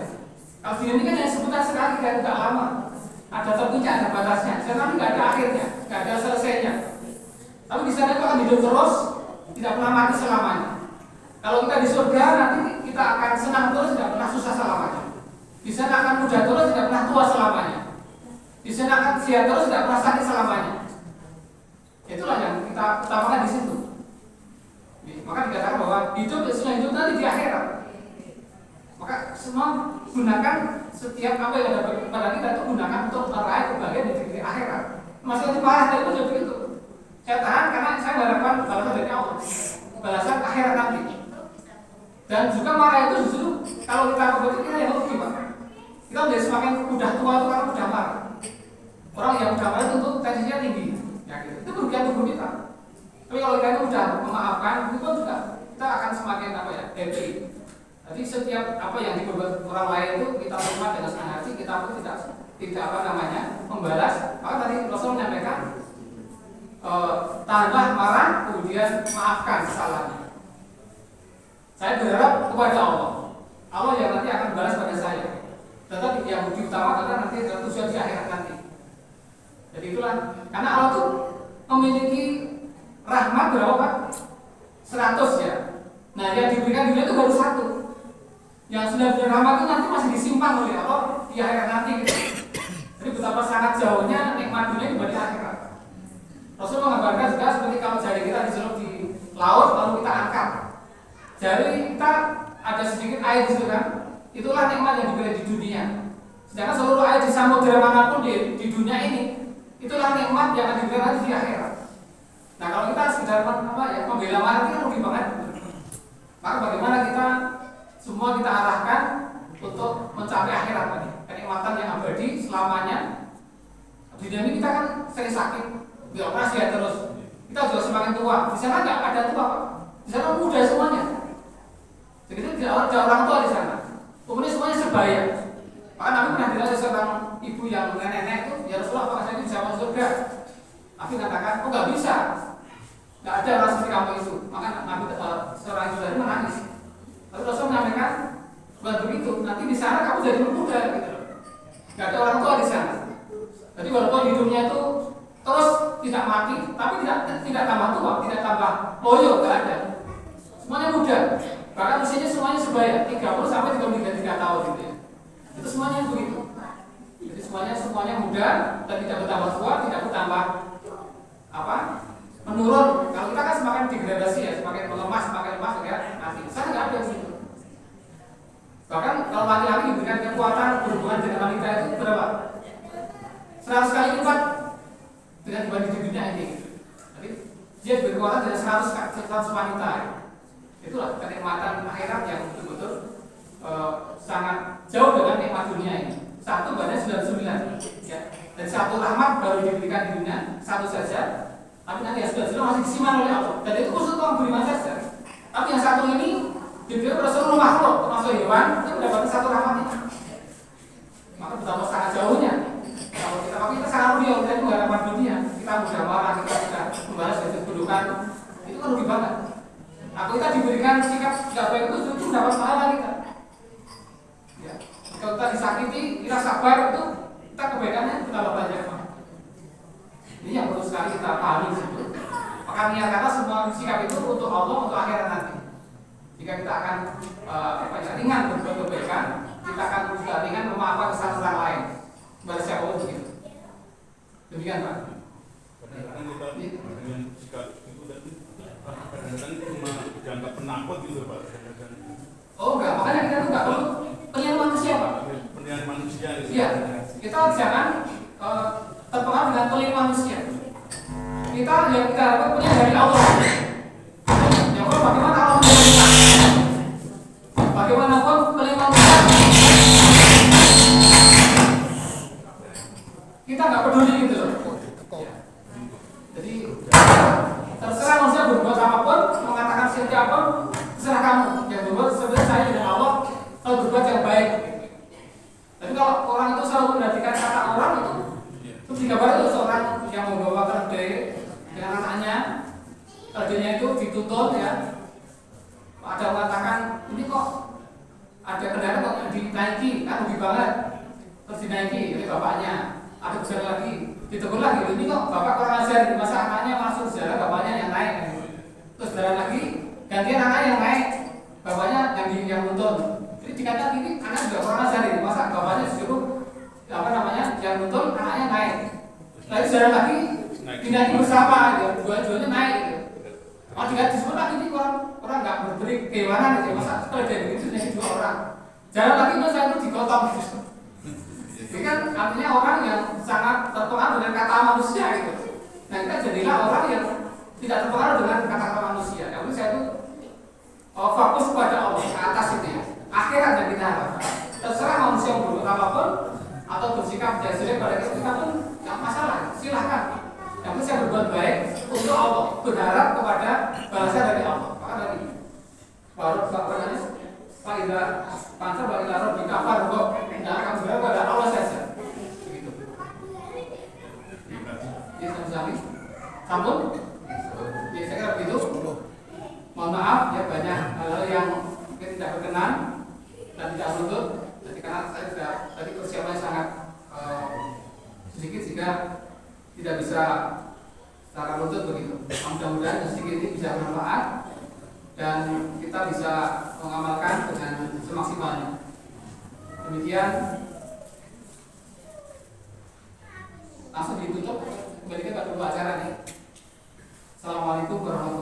Kalau di ini kan hanya sebentar sekali, kan tidak lama. Ada tentunya, ada batasnya. Di sana nggak ada akhirnya, nggak ada selesainya. Tapi di sana itu akan hidup terus, tidak pernah mati selamanya. Kalau kita di surga nanti kita akan senang terus, tidak pernah susah selamanya. Di sana akan muda terus, tidak pernah tua selamanya. Di sana akan sehat terus, tidak pernah sakit selamanya. Itulah yang kita utamakan di situ. Maka dikatakan bahwa hidup selanjutnya nanti di akhirat. Maka semua gunakan setiap apa yang ada pada kita itu gunakan untuk meraih kebahagiaan di akhirat. Masalah di parah dari itu begitu. Saya tahan karena saya mengharapkan balasan dari Allah, balasan akhirat nanti. Dan juga marah itu justru kalau kita kebetulan kita yang rugi Pak. Kita menjadi semakin udah tua itu karena udah marah. Orang yang udah marah itu tensinya tinggi. Ya gitu. Itu kerugian tubuh kita. Tapi kalau kita itu udah memaafkan, itu pun juga kita akan semakin happy. Jadi setiap apa yang dibuat orang lain itu kita terima dengan senang hati, kita pun tidak membalas. Maka tadi Rasul menyampaikan tahanlah marah, kemudian maafkan kesalahannya. Saya berharap kepada Allah yang nanti akan balas pada saya. Tetapi yang diutamakan nanti adalah tujuan di akhirat nanti. Jadi itulah, karena Allah itu memiliki rahmat berapa Pak? 100 ya. Nah yang diberikan dunia itu baru 1. Yang sudah benar rahmat itu nanti masih disimpan oleh Allah di akhirat nanti gitu. Jadi betapa sangat jauhnya nikmat dunia dibanding akhirat. Rasul mengabarkan juga seperti kalau jari kita dicelup di laut lalu kita angkat. Jari kita ada sedikit air di situ kan? Itulah nikmat yang diberi di dunia. Sedangkan seluruh air di samudera manapun di dunia ini, itulah nikmat yang akan diberi nanti di akhirat. Nah kalau kita sekedar membela mati kan rugi banget. Maka bagaimana kita semua kita arahkan untuk mencapai akhirat tadi, kenikmatan yang abadi selamanya. Di dunia ini kita kan sering sakit, dioperasi ya terus. Kita juga semakin tua. Di sana nggak ada tua Pak. Di sana muda semuanya. Jadi tidak ada orang tua di sana. Umumnya semuanya sebaya. Maka Nabi pernah bilang seorang ibu yang nenek itu, ya Rasulullah apakah saya bisa masuk surga? Nabi katakan, oh nggak bisa. Nggak ada orang seperti kamu itu. Maka Nabi seorang ibu tadi menangis. Lalu Rasul menyampaikan, bukan begitu. Nanti di sana kamu jadi muda gitu. Nggak ada orang tua di sana. Jadi walaupun hidupnya itu terus tidak mati, tapi tidak tambah tua, tidak tambah loyo, nggak ada. Semuanya muda. Bahkan usianya semuanya sebaya 30 sampai 33 tahun gitu ya. Itu semuanya begitu. Jadi semuanya muda dan tidak bertambah tua, tidak bertambah menurun. Kalau kita kan semakin degradasi ya, semakin lemah ya nanti. Saya nggak ada di situ. Bahkan kalau laki-laki diberikan kekuatan berhubungan dengan wanita itu berapa? 100 kali lipat dengan dibanding di dunia ini. Jadi dia berkekuatan dari 100 wanita. Ya. Itulah kenikmatan akhirat yang betul-betul sangat jauh dengan nikmat dunia ini. 1 banding 99 ya. Dan 1 rahmat baru diberikan di dunia, 1 saja. Tapi nanti yang 99 masih disimpan oleh Allah. Dan itu khusus orang beriman saja. Tapi yang 1 ini diberikan pada seluruh makhluk, termasuk hewan, itu mendapatkan 1 rahmat ini. Maka betapa sangat jauhnya. Kalau kita sangat rugi, kita itu harapan dunia. Kita mudah marah, kita sudah membalas kedudukan. Itu kan rugi banget. Aku kita diberikan sikap tidak baik itu mendapat pahala kita. Ya. Kalau kita disakiti, kita sabar itu kita kebaikannya bertambah banyak. Ini yang perlu sekali kita pahami situ. Maka niat kata semua sikap itu untuk Allah, untuk akhirat nanti. Jika kita akan ringan berbuat kebaikan, kita akan juga ringan memaafkan kesalahan orang lain. Kepada siapa pun begitu. Demikian Pak. Kadang-kadang kita dengan sikap itu tadi kadang-kadang cuma dianggap penakut gitu Pak. Oh enggak, makanya kita tuh enggak perlu penilaian manusia Pak. Penilaian manusia gitu. Iya, kita jangan terpengaruh dengan penilaian manusia. Kita yang kita harapkan punya dari Allah. Ya Allah, bagaimana Allah menilai kita? Bagaimanapun penilaian manusia, kita nggak peduli gitu loh. Jadi terserah manusia berbuat apapun, mengatakan siapapun, terserah kamu. Yang berbuat sebenarnya saya dan Allah kalau berbuat yang baik. Tapi kalau orang itu selalu memperhatikan kata orang itu digambar itu seorang yang membawa keledai dengan anaknya, keledainya itu dituntut ya. Ada mengatakan ini kok ada kendaraan kok dinaiki, kan rugi banget. Terus dinaiki oleh bapaknya. Ada besar lagi, ditegur lagi, ini kok bapak kurang ajar, masa anaknya masuk sejarah bapaknya yang naik. Terus jalan lagi, gantian anaknya yang naik, bapaknya yang nuntun. Jadi dikatakan ini anak juga kurang ajar, masa bapaknya disuruh yang nuntun anaknya naik. Lalu jalan lagi, dinaiki bersama, dua-duanya naik. Kalau disebut lagi ini orang nggak berberi keimanan, masa kalau dia begitu jadi 2 orang. Jalan lagi masa itu digotong. Ini kan artinya orang yang sangat terpengaruh dengan kata manusia gitu. Nah kita jadilah orang yang tidak terpengaruh dengan kata-kata manusia. Yang saya itu fokus kepada Allah ke atas itu ya. Akhirat yang kita harapkan. Terserah manusia yang berbuat apapun atau bersikap jelek pada kita pun nggak masalah. Silahkan. Yang Itu saya berbuat baik untuk Allah, berharap kepada balasan dari Allah. Maka tadi baru namanya Faidah pansa bagi laro di kafar kok tidak akan berharap pada Allah saja. Begitu. Ya sama-sama. Sampun. Ya saya kira begitu. Mohon maaf ya banyak hal-hal yang mungkin tidak berkenan dan tidak menuntut. Jadi karena saya sudah tadi persiapannya sangat sedikit sehingga tidak bisa secara menuntut begitu. Mudah-mudahan sedikit ini bisa bermanfaat dan kita bisa mengamalkan dengan semaksimalnya. Demikian, langsung ditutup kembali ke acara nih. Assalamualaikum warahmatullahi wabarakatuh.